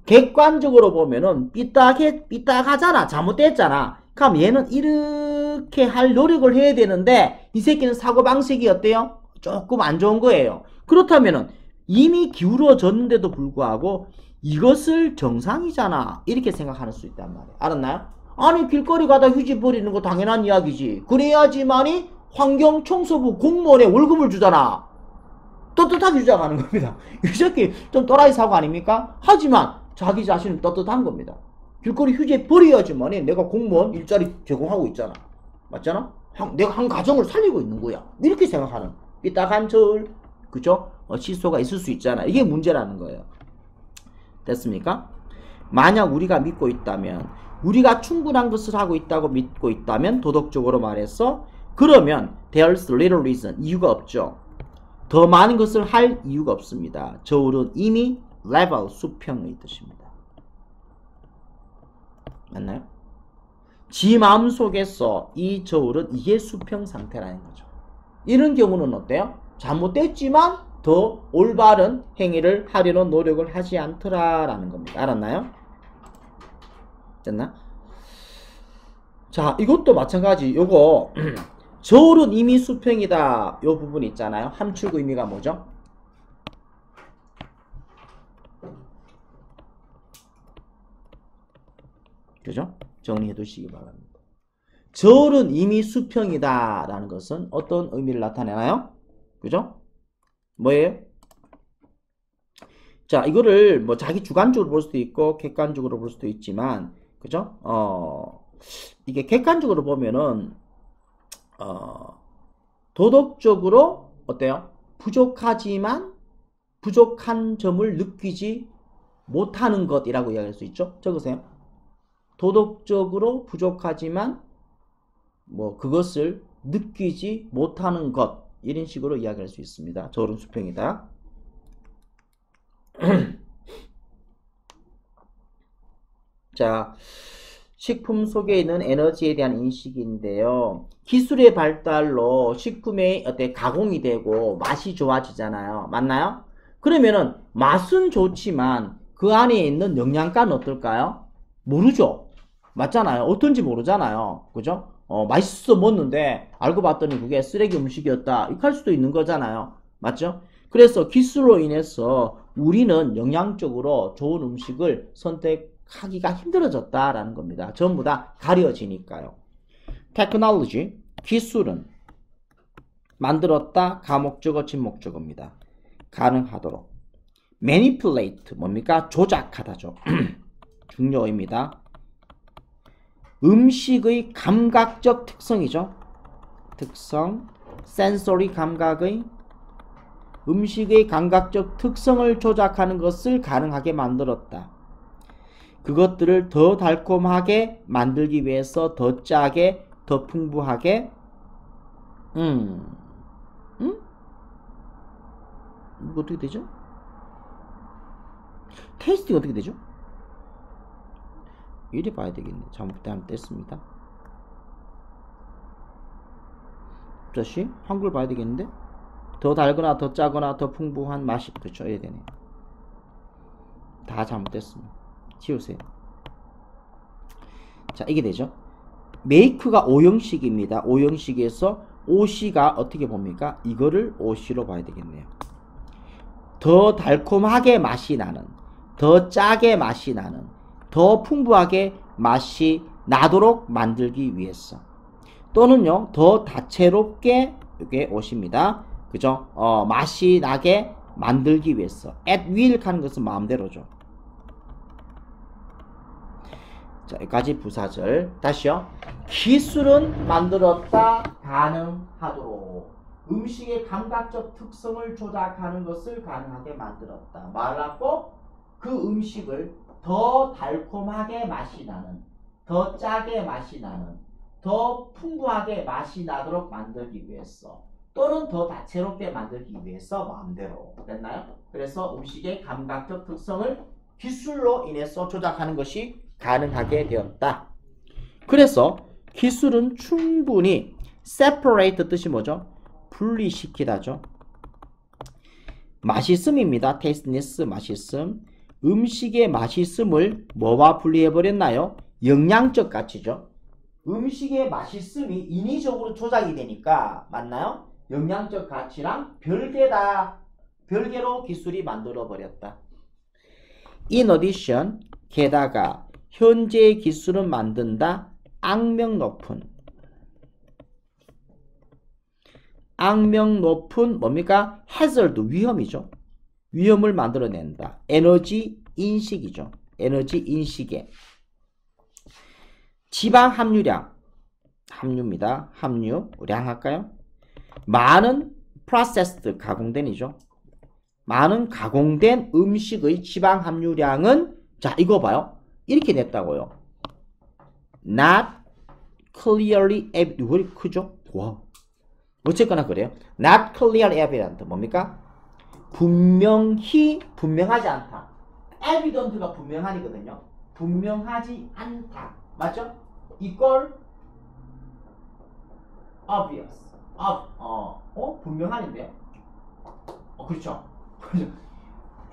객관적으로 보면은 삐딱하잖아. 잘못됐잖아. 그럼 얘는 이렇게 할 노력을 해야 되는데 이 새끼는 사고방식이 어때요? 조금 안 좋은 거예요. 그렇다면은 이미 기울어졌는데도 불구하고 이것을 정상이잖아 이렇게 생각할 수 있단 말이에요. 알았나요? 아니 길거리 가다 휴지 버리는 거 당연한 이야기지. 그래야지만이 환경청소부 공무원에 월급을 주잖아. 떳떳하게 주장하는 겁니다. 이 새끼 좀 또라이 사고 아닙니까? 하지만 자기 자신은 떳떳한 겁니다. 길거리 휴지 버려야지만이 내가 공무원 일자리 제공하고 있잖아. 맞잖아? 내가 한 가정을 살리고 있는 거야. 이렇게 생각하는 삐딱한 저울, 그죠? 시소가 있을 수 있잖아. 이게 문제라는 거예요. 됐습니까? 만약 우리가 믿고 있다면, 우리가 충분한 것을 하고 있다고 믿고 있다면, 도덕적으로 말해서, 그러면 there's little reason, 이유가 없죠. 더 많은 것을 할 이유가 없습니다. 저울은 이미 level, 수평의 뜻입니다. 맞나요? 지 마음속에서 이 저울은 이게 수평 상태라는 거죠. 이런 경우는 어때요? 잘못됐지만 더 올바른 행위를 하려는 노력을 하지 않더라라는 겁니다. 알았나요? 됐나? 자, 이것도 마찬가지. 요거 저울은 이미 수평이다. 요 부분 있잖아요. 함축 의미가 뭐죠? 그죠? 정리해 두시기 바랍니다. 저울은 이미 수평이다 라는 것은 어떤 의미를 나타내나요? 그죠? 뭐예요? 자, 이거를 뭐 자기 주관적으로 볼 수도 있고 객관적으로 볼 수도 있지만, 그죠? 이게 객관적으로 보면은 도덕적으로 어때요? 부족하지만 부족한 점을 느끼지 못하는 것이라고 이야기할 수 있죠? 적으세요. 도덕적으로 부족하지만 뭐 그것을 느끼지 못하는 것. 이런 식으로 이야기할 수 있습니다. 저온 수평이다. 자, 식품 속에 있는 에너지에 대한 인식인데요. 기술의 발달로 식품의 어때 가공이 되고 맛이 좋아지잖아요. 맞나요? 그러면은 맛은 좋지만 그 안에 있는 영양가는 어떨까요? 모르죠. 맞잖아요. 어떤지 모르잖아요. 그죠? 맛있어 먹는데 알고 봤더니 그게 쓰레기 음식이었다. 이렇게 할 수도 있는 거잖아요. 맞죠? 그래서 기술로 인해서 우리는 영양적으로 좋은 음식을 선택하기가 힘들어졌다라는 겁니다. 전부 다 가려지니까요. 테크놀로지, 기술은 만들었다, 가목적어, 진목적어입니다. 가능하도록. manipulate, 뭡니까? 조작하다죠. 중요입니다. 음식의 감각적 특성이죠. 특성, 센소리 감각의 음식의 감각적 특성을 조작하는 것을 가능하게 만들었다. 그것들을 더 달콤하게 만들기 위해서 더 짜게, 더 풍부하게 이거 어떻게 되죠? 테이스팅 어떻게 되죠? 이리 봐야 되겠네. 잘못하면 뗐습니다. 다시 한글 봐야 되겠는데? 더 달거나 더 짜거나 더 풍부한 맛이 그렇죠. 이래 되네. 다 잘못됐습니다. 지우세요. 자, 이게 되죠. 메이크가 오형식입니다. 오형식에서 오씨가 어떻게 봅니까? 이거를 오씨로 봐야 되겠네요. 더 달콤하게 맛이 나는, 더 짜게 맛이 나는, 더 풍부하게 맛이 나도록 만들기 위해서, 또는요 더 다채롭게, 이게 옷입니다. 그죠? 맛이 나게 만들기 위해서. at will 하는 것은 마음대로죠. 자, 여기까지 부사절. 다시요. 기술은 만들었다, 가능하도록. 음식의 감각적 특성을 조작하는 것을 가능하게 만들었다. 말하고 그 음식을 더 달콤하게 맛이 나는, 더 짜게 맛이 나는, 더 풍부하게 맛이 나도록 만들기 위해서, 또는 더 다채롭게 만들기 위해서 마음대로. 됐나요? 그래서 음식의 감각적 특성을 기술로 인해서 조작하는 것이 가능하게 되었다. 그래서 기술은 충분히 separate 뜻이 뭐죠? 분리시키다죠. 맛있음입니다. tasteness, 맛있음. 음식의 맛있음을 뭐와 분리해버렸나요? 영양적 가치죠. 음식의 맛있음이 인위적으로 조작이 되니까, 맞나요? 영양적 가치랑 별개로 기술이 만들어버렸다. In addition, 게다가 현재의 기술은 만든다, 악명 높은 뭡니까? hazard, 위험이죠. 위험을 만들어낸다. 에너지 인식이죠. 에너지 인식에. 지방 함유입니다. 함유량 할까요? 많은 processed, 가공된이죠. 많은 가공된 음식의 지방 함유량은, 자, 이거 봐요. 이렇게 됐다고요. Not clearly evident. 왜 이렇게 크죠? 와. 어쨌거나 그래요. Not clearly evident. 뭡니까? 분명하지 않다. evident가 분명하니거든요. 분명하지 않다. 맞죠? equal obvious. 분명한인데요? 그렇죠.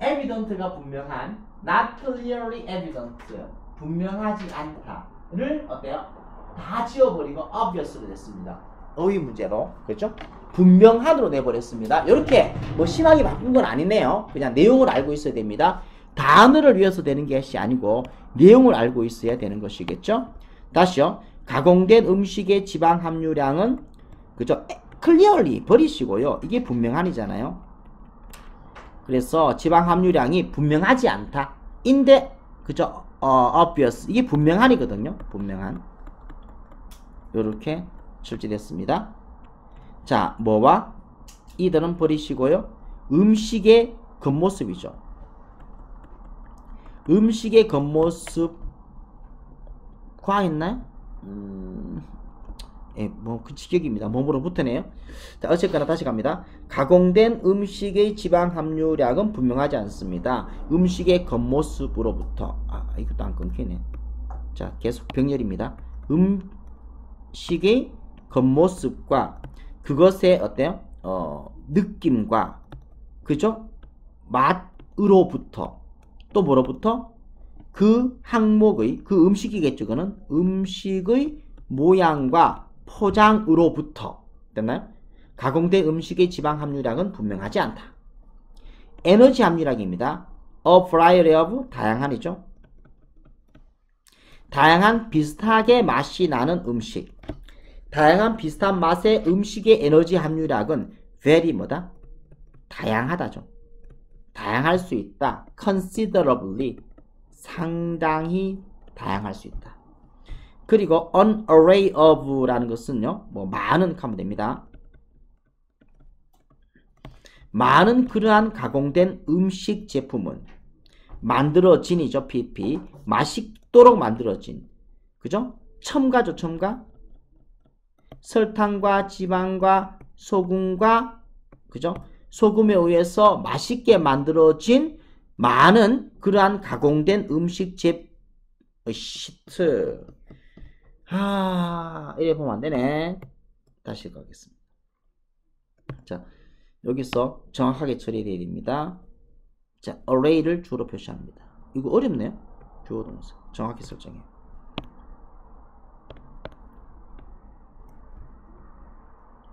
evident가 분명한, not clearly evident, 분명하지 않다를 어때요? 다 지워버리고 obvious로 됐습니다. 어휘 문제로. 그렇죠? 분명한으로 내버렸습니다. 이렇게 뭐 심하게 바꾼 건 아니네요. 그냥 내용을 알고 있어야 됩니다. 단어를 위해서 되는 것이 아니고 내용을 알고 있어야 되는 것이겠죠? 다시요. 가공된 음식의 지방 함유량은, 그죠? clearly 버리시고요. 이게 분명한이잖아요. 그래서 지방 함유량이 분명하지 않다. 인데, 그죠? obvious. 이게 분명한이거든요. 분명한. 요렇게 출제됐습니다. 자, 뭐와? 이들은 버리시고요. 음식의 겉모습이죠. 음식의 겉모습, 과 있나요? 예, 뭐 그 직역입니다. 몸으로부터네요. 자, 어쨌거나 다시 갑니다. 가공된 음식의 지방 함유량은 분명하지 않습니다. 음식의 겉모습으로부터. 이것도 안 끊기네. 자, 계속 병렬입니다. 음식의 겉모습과 그것의 어때요? 느낌과 그죠? 맛으로부터 또 뭐로부터? 그 항목의 그 음식이겠죠. 그거는 음식의 모양과 포장으로부터 됐나요? 가공된 음식의 지방 함유량은 분명하지 않다. 에너지 함유량입니다. A variety of 다양한이죠. 다양한 비슷하게 맛이 나는 음식. 다양한 비슷한 맛의 음식의 에너지 함유량은 very 뭐다? 다양하다죠. 다양할 수 있다. considerably 상당히 다양할 수 있다. 그리고 an array of라는 것은요, 뭐 많은 하면 됩니다. 많은 그러한 가공된 음식 제품은 만들어진이죠. pp 맛있도록 만들어진 그죠? 첨가죠. 첨가 설탕과 지방과 소금과 그죠? 소금에 의해서 맛있게 만들어진 많은 그러한 가공된 음식 시트. 이래 보면 안 되네. 다시 가겠습니다. 자, 여기서 정확하게 처리되어야 됩니다. 자, array를 주어로 표시합니다. 이거 어렵네요. 주어 동사. 정확히 설정해요.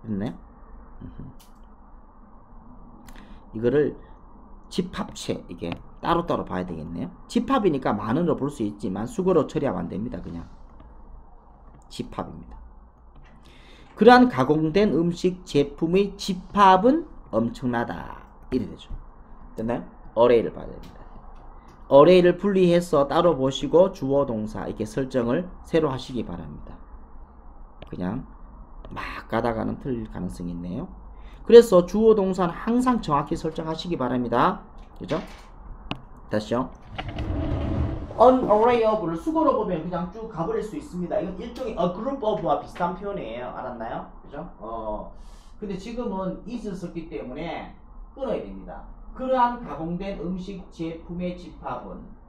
됐네. 이거를 집합체 이게 따로따로 봐야 되겠네요. 집합이니까 만으로 볼 수 있지만 수거로 처리하면 안 됩니다. 그냥 집합입니다. 그러한 가공된 음식 제품의 집합은 엄청나다. 이래 되죠. 됐나요? array를 봐야 됩니다. array를 분리해서 따로 보시고 주어 동사 이렇게 설정을 새로 하시기 바랍니다. 그냥 막 가다가는 틀릴 가능성이 있네요. 그래서 주어 동사는 항상 정확히 설정하시기 바랍니다. 그죠? 다시요. an array of를 수거로 보면 그냥 쭉 가버릴 수 있습니다. 이건 일종의 a group of와 비슷한 표현이에요. 알았나요? 그죠? 근데 지금은 is를 썼기 때문에 끊어야 됩니다. 그러한 가공된 음식 제품의 집합은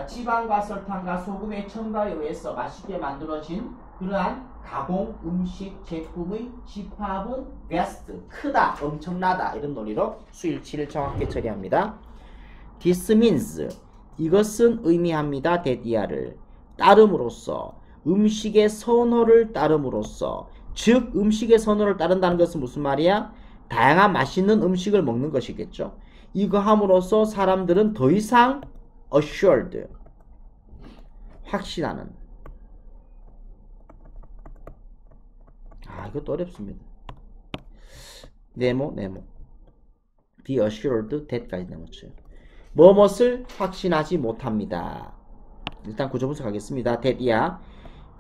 지방과 설탕과 소금의 첨가에 의해서 맛있게 만들어진 그러한 가공 음식 제품의 집합은 vast, 크다, 엄청나다 이런 논리로 수일치를 정확히 처리합니다. This means 이것은 의미합니다. 대디아를 따름으로써 음식의 선호를 따름으로써 즉 음식의 선호를 따른다는 것은 무슨 말이야? 다양한 맛있는 음식을 먹는 것이겠죠. 이거 함으로써 사람들은 더 이상 assured 확신하는 이것도 어렵습니다. 네모 be assured that까지 네모쳐요. 무엇을 확신하지 못합니다. 일단 구조 분석하겠습니다. that이야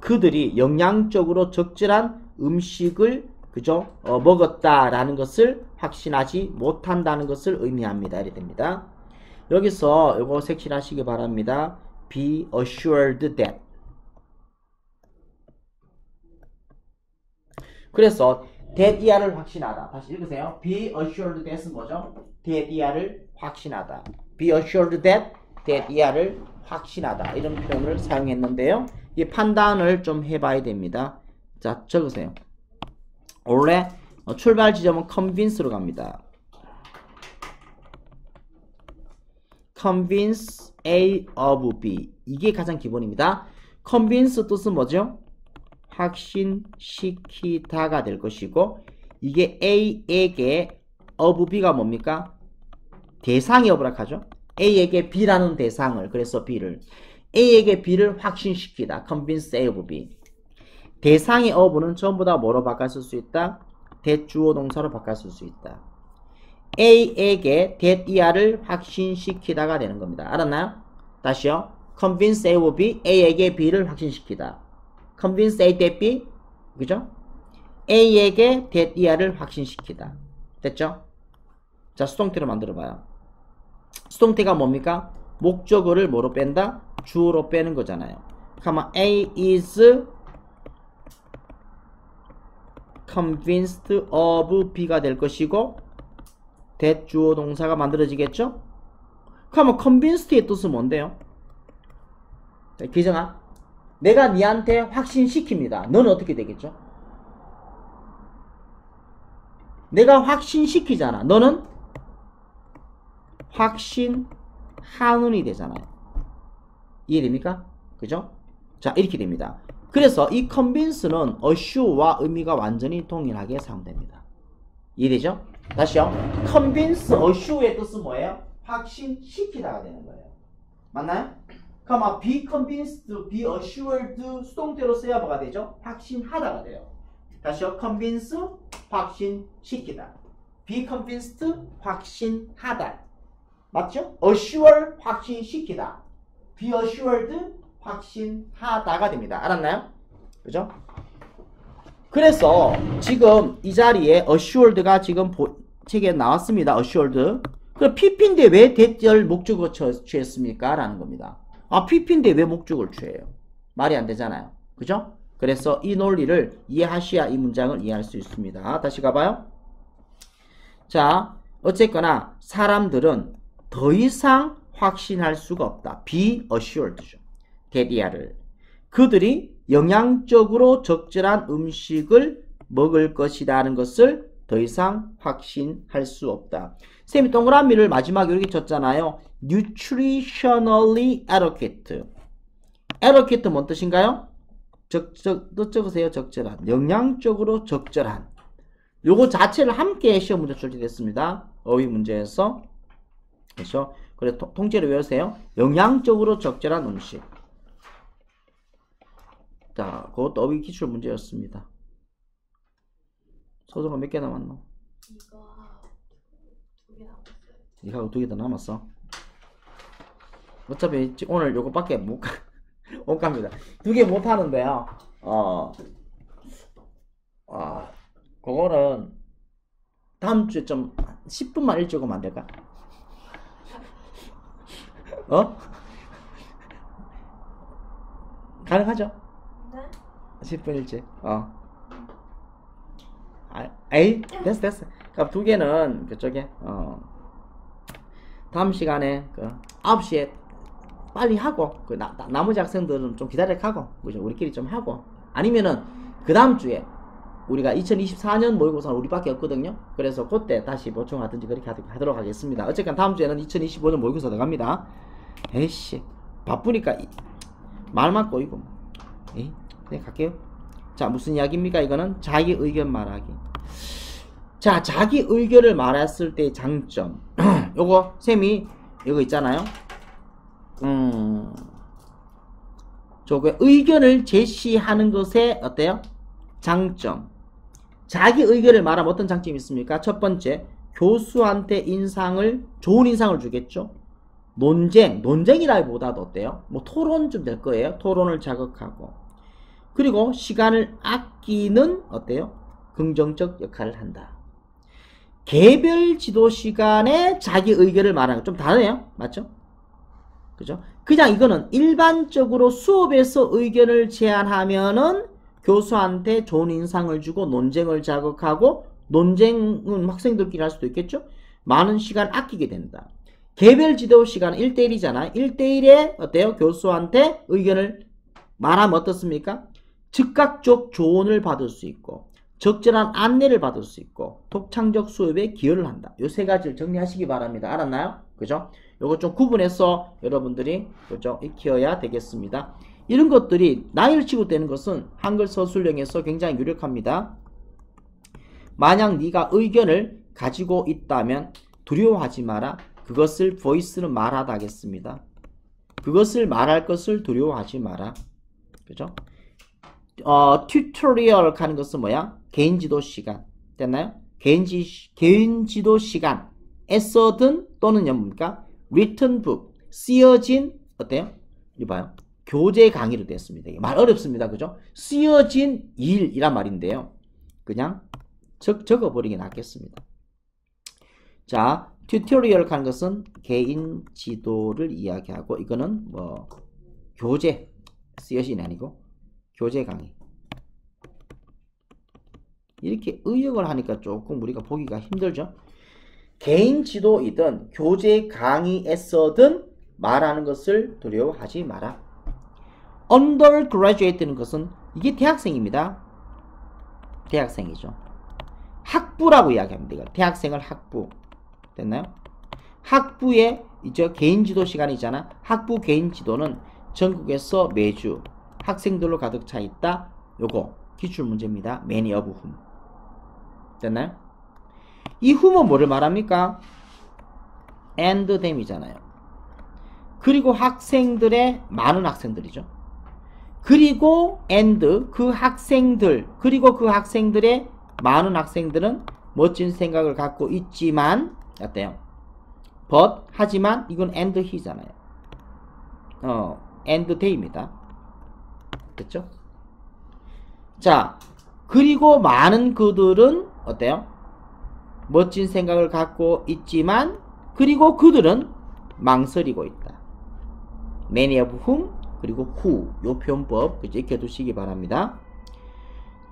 그들이 영양적으로 적절한 음식을 그죠? 먹었다라는 것을 확신하지 못한다는 것을 의미합니다. 이래 됩니다. 여기서 이거 색칠하시기 바랍니다. be assured that. 그래서 that이야를 확신하다. 다시 읽으세요. be assured that은 뭐죠? that이야를 확신하다. be assured that that이야를 확신하다. 이런 표현을 사용했는데요. 이 판단을 좀 해봐야 됩니다. 자, 적으세요. 원래 출발 지점은 convince로 갑니다. convince A of B. 이게 가장 기본입니다. convince 뜻은 뭐죠? 확신시키다가 될 것이고 이게 A에게 of B가 뭡니까? 대상이 of라 하죠. A에게 B라는 대상을 그래서 B를 A에게 B를 확신시키다. convince A of B. 대상의 of는 전부 다 뭐로 바꿨을 수 있다? 대주어 동사로 바꿨을 수 있다. A에게 that이야를 확신시키다가 되는 겁니다. 알았나요? 다시요. convince A of B. A에게 B를 확신시키다. convince A that B. 그죠? A에게 that이야를 확신시키다. 됐죠? 자, 수동태로 만들어봐요. 수동태가 뭡니까? 목적어를 뭐로 뺀다? 주어로 빼는 거잖아요. 그러면 A is convinced of B가 될 것이고 that 주어 동사가 만들어지겠죠? 그러면 convinced의 뜻은 뭔데요? 자, 기정아, 내가 니한테 확신시킵니다. 너는 어떻게 되겠죠? 내가 확신시키잖아. 너는 확신하는이 되잖아요. 이해됩니까? 그죠? 자, 이렇게 됩니다. 그래서 이 convince는 assure와 의미가 완전히 동일하게 사용됩니다. 이해되죠? 다시요. convince, assure의 뜻은 뭐예요? 확신시키다가 되는 거예요. 맞나요? 그럼 be convinced, be assured 수동태로 써야 뭐가 되죠? 확신하다가 돼요. 다시요. convince, 확신시키다. be convinced, 확신하다. 맞죠? assure, 확신시키다. be assured, 확신하다가 됩니다. 알았나요? 그죠? 그래서 지금 이 자리에 assured가 지금 책에 나왔습니다. assured. 그럼 PP인데 왜 대절 목적어 취했습니까? 라는 겁니다. 아, PP인데 왜 목적을 취해요? 말이 안 되잖아요. 그죠? 그래서 이 논리를 이해하셔야 이 문장을 이해할 수 있습니다. 다시 가봐요. 자, 어쨌거나 사람들은 더 이상 확신할 수가 없다. be assured죠. 대디아를. 그들이 영양적으로 적절한 음식을 먹을 것이라는 것을 더 이상 확신할 수 없다. 쌤이 동그라미를 마지막에 이렇게 쳤잖아요. nutritionally adequate. adequate 뭔 뜻인가요? 적으세요. 적절한. 영양적으로 적절한. 요거 자체를 함께 시험 문제 출제됐습니다. 어휘 문제에서. 그렇죠? 그래서 통째로 외우세요. 영양적으로 적절한 음식. 자, 그것도 어휘 기출 문제였습니다. 소정아 몇 개 남았노? 이거 2개 더 남았어. 어차피 오늘 요거밖에 못 갑니다. 2개 못 하는데요. 그거는 다음 주에 좀 10분만 일찍 오면 안 될까? 가능하죠? 네. 10분 일찍. 에이, 됐어. 그럼 2개는 그쪽에, 다음 시간에, 9시에 빨리 하고, 나머지 학생들은 좀 기다려 하고, 그죠? 우리끼리 좀 하고. 아니면은, 그 다음 주에, 우리가 2024년 모의고사는 우리밖에 없거든요. 그래서 그때 다시 보충하든지 그렇게 하도록 하겠습니다. 어쨌든 다음 주에는 2025년 모의고사 들어갑니다. 에이씨, 바쁘니까, 말만 꼬이고. 에이, 네, 갈게요. 자, 무슨 이야기입니까? 이거는 자기 의견 말하기. 자, 자기 의견을 말했을 때의 장점. 요거, 쌤이, 이거 있잖아요. 저거 의견을 제시하는 것에 어때요? 장점. 자기 의견을 말하면 어떤 장점이 있습니까? 첫 번째, 교수한테 좋은 인상을 주겠죠? 논쟁이라기보다도 어때요? 뭐 토론 좀 될 거예요. 토론을 자극하고. 그리고 시간을 아끼는 어때요? 긍정적 역할을 한다. 개별 지도 시간에 자기 의견을 말하는 거 좀 다르네요. 맞죠? 그죠? 그냥 이거는 일반적으로 수업에서 의견을 제안하면은 교수한테 좋은 인상을 주고 논쟁을 자극하고 논쟁은 학생들끼리 할 수도 있겠죠? 많은 시간 아끼게 된다. 개별 지도 시간은 1대1이잖아요. 1대1에 어때요? 교수한테 의견을 말하면 어떻습니까? 즉각적 조언을 받을 수 있고 적절한 안내를 받을 수 있고 독창적 수업에 기여를 한다. 요 3가지를 정리하시기 바랍니다. 알았나요? 그죠? 요거 좀 구분해서 여러분들이 그죠? 익혀야 되겠습니다. 이런 것들이 나이를 치고 되는 것은 한글 서술형에서 굉장히 유력합니다. 만약 네가 의견을 가지고 있다면 두려워하지 마라. 그것을 보이스는 말하다 하겠습니다. 그것을 말할 것을 두려워하지 마라. 그죠? 튜토리얼 하는 것은 뭐야? 개인지도 시간. 됐나요? 개인지도 시간에서든 또는 뭡니까? written book. 쓰여진, 어때요? 이봐요. 교재 강의로 됐습니다. 말 어렵습니다. 그죠? 쓰여진 일이란 말인데요. 그냥 적어버리기 낫겠습니다. 자, 튜토리얼 하는 것은 개인 지도를 이야기하고 이거는 뭐 교재 쓰여진이 아니고 교재 강의 이렇게 의역을 하니까 조금 우리가 보기가 힘들죠. 개인 지도이든 교재 강의에서든 말하는 것을 두려워하지 마라. undergraduate는 것은 이게 대학생입니다. 대학생이죠. 학부라고 이야기합니다. 이걸. 대학생을 학부. 됐나요? 학부의 이제 개인 지도 시간이잖아. 학부 개인 지도는 전국에서 매주 학생들로 가득 차 있다. 요거 기출 문제입니다. many of whom. 됐나요? 이 whom은 뭐를 말합니까? and them이잖아요. 그리고 학생들의 많은 학생들이죠. 그리고 and 그 학생들 그리고 그 학생들의 많은 학생들은 멋진 생각을 갖고 있지만 어때요? but 하지만 이건 and he잖아요. and they입니다. 됐죠? 자, 그리고 많은 그들은 어때요? 멋진 생각을 갖고 있지만 그리고 그들은 망설이고 있다. many of whom 그리고 who 요 표현법 그죠? 익혀두시기 바랍니다.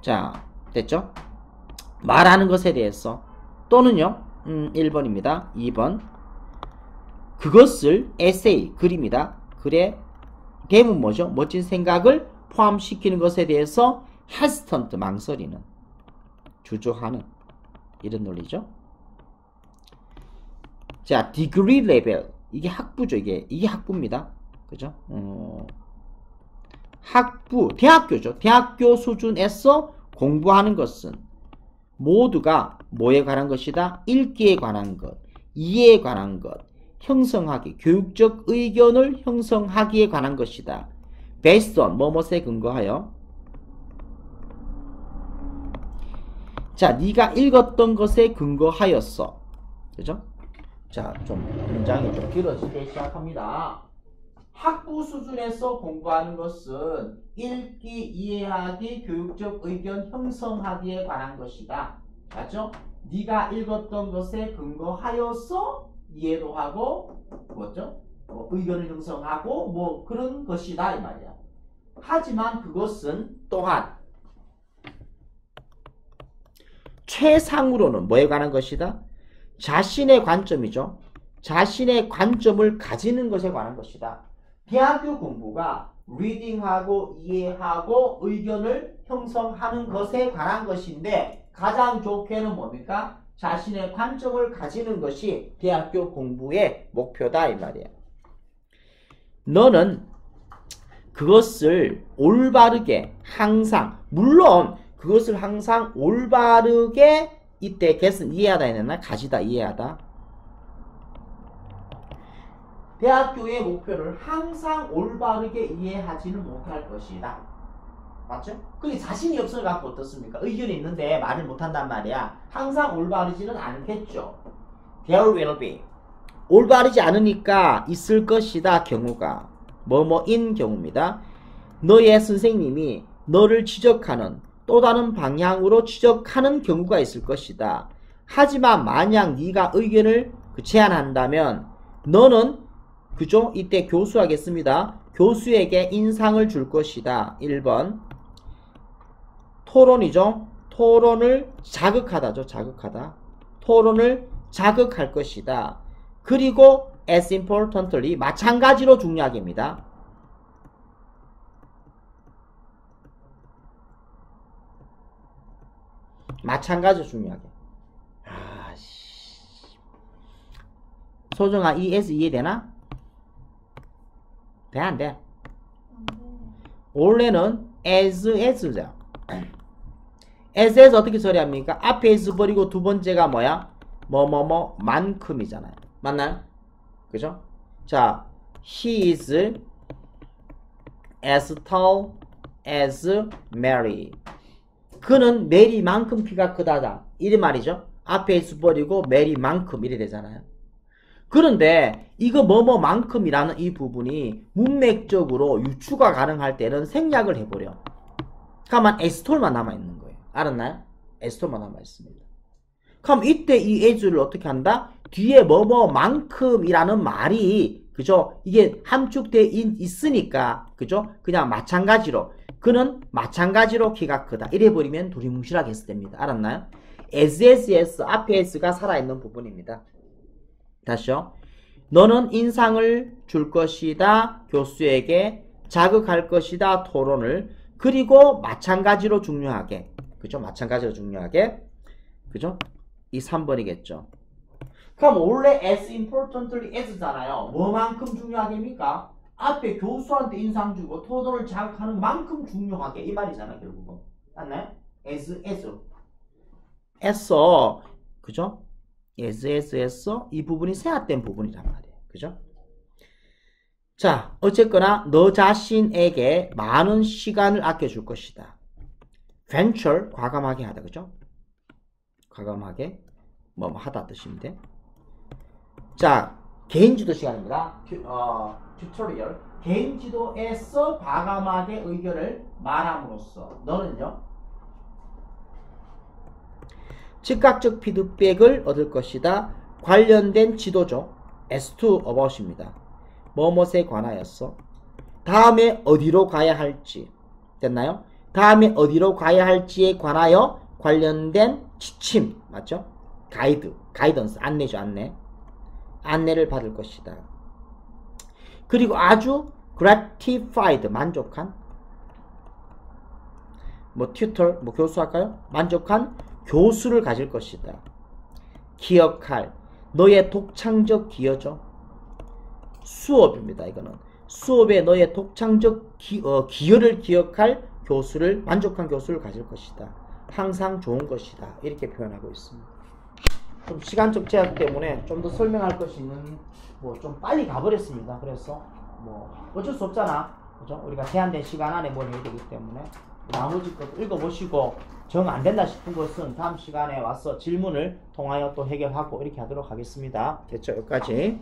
자, 됐죠? 말하는 것에 대해서 또는요 1번입니다. 2번 그것을 에세이 글입니다. 글의 대문 뭐죠? 멋진 생각을 포함시키는 것에 대해서 hesitant 망설이는 주저하는 이런 논리죠. 자, degree level 이게 학부죠. 이게 학부입니다. 그죠? 학부 대학교죠. 대학교 수준에서 공부하는 것은 모두가 뭐에 관한 것이다? 읽기에 관한 것, 이해에 관한 것, 형성하기, 교육적 의견을 형성하기에 관한 것이다. based on 뭐뭐에 근거하여. 자, 네가 읽었던 것에 근거하였어. 그죠? 자, 좀 문장이 좀 길어지기 시작합니다. 학부 수준에서 공부하는 것은 읽기, 이해하기, 교육적 의견 형성하기에 관한 것이다. 맞죠? 네가 읽었던 것에 근거하여서 이해도 하고 뭐죠? 의견을 형성하고 뭐 그런 것이다 이 말이야. 하지만 그것은 또한 최상으로는 뭐에 관한 것이다? 자신의 관점이죠. 자신의 관점을 가지는 것에 관한 것이다. 대학교 공부가 리딩하고 이해하고 의견을 형성하는 것에 관한 것인데 가장 좋게는 뭡니까? 자신의 관점을 가지는 것이 대학교 공부의 목표다 이 말이야. 너는 그것을 올바르게 항상 물론 그것을 항상 올바르게 이때 get은 이해하다 했나? 가지다 이해하다. 대학교의 목표를 항상 올바르게 이해하지는 못할 것이다. 맞죠? 그게 자신이 없어갖고 어떻습니까? 의견이 있는데 말을 못한단 말이야. 항상 올바르지는 않겠죠. There will be. 올바르지 않으니까 있을 것이다. 경우가. 뭐뭐인 경우입니다. 너의 선생님이 너를 지적하는 또 다른 방향으로 지적하는 경우가 있을 것이다. 하지만 만약 네가 의견을 제안한다면 너는 그죠? 이때 교수 하겠습니다. 교수에게 인상을 줄 것이다. 1번 토론이죠. 토론을 자극하다죠. 자극하다. 토론을 자극할 것이다. 그리고 as importantly 마찬가지로 중요하게입니다. 마찬가지로 중요하게. 소정아 이 S 이해되나? 돼 안 돼? 원래는 as죠. as 어떻게 처리합니까? 앞에 s 버리고 두 번째가 뭐야? 만큼이잖아요. 맞나요? 그죠? 자, he is as tall as Mary. 그는 메리만큼 키가 크다다. 이래 말이죠. 앞에 s 버리고 메리만큼 이래 되잖아요. 그런데 이거 뭐뭐만큼이라는 이 부분이 문맥적으로 유추가 가능할 때는 생략을 해버려. 그러면 as톨만 남아있는 거예요. 알았나요? as톨만 남아있습니다. 그럼 이때 이 as를 어떻게 한다? 뒤에 뭐뭐만큼이라는 말이 그죠? 이게 함축되어 있으니까 그죠? 그냥 마찬가지로 그는 마찬가지로 키가 크다. 이래버리면 두리뭉실하게 해석됩니다. 알았나요? as 앞에 s가 살아있는 부분입니다. 다시요. 너는 인상을 줄 것이다. 교수에게 자극할 것이다. 토론을. 그리고 마찬가지로 중요하게. 그죠? 마찬가지로 중요하게. 그죠? 이 3번이겠죠. 그럼 원래 as importantly as잖아요. 뭐만큼 중요하게입니까? 앞에 교수한테 인상 주고 토론을 자극하는 만큼 중요하게 이 말이잖아 결국은. 맞나요? as 그죠? as 이 부분이 세합된 부분이란 말이에요. 그죠? 자, 어쨌거나 너 자신에게 많은 시간을 아껴줄 것이다. venture 과감하게 하다. 그죠? 과감하게 뭐 하다 뜻인데. 자, 개인지도 시간입니다. 튜토리얼. 개인지도에서 과감하게 의견을 말함으로써 너는요 즉각적 피드백을 얻을 것이다. 관련된 지도죠. as to about입니다. 뭐뭇에 관하여서 다음에 어디로 가야 할지 됐나요? 다음에 어디로 가야 할지에 관하여 관련된 지침 맞죠? 가이던스 안내죠. 안내를 받을 것이다. 그리고 아주 gratified 만족한 tutor 교수 할까요? 만족한 교수를 가질 것이다. 기억할 너의 독창적 기여죠. 수업입니다. 이거는 수업에 너의 독창적 기여를 기억할 교수를 만족한 교수를 가질 것이다. 항상 좋은 것이다. 이렇게 표현하고 있습니다. 좀 시간적 제약 때문에 좀 더 설명할 것이 있는 좀 빨리 가버렸습니다. 그래서 어쩔 수 없잖아. 그죠? 우리가 제한된 시간 안에 뭘 해야 되기 때문에 나머지 것도 읽어보시고 정 안 된다 싶은 것은 다음 시간에 와서 질문을 통하여 또 해결하고 이렇게 하도록 하겠습니다. 됐죠? 여기까지.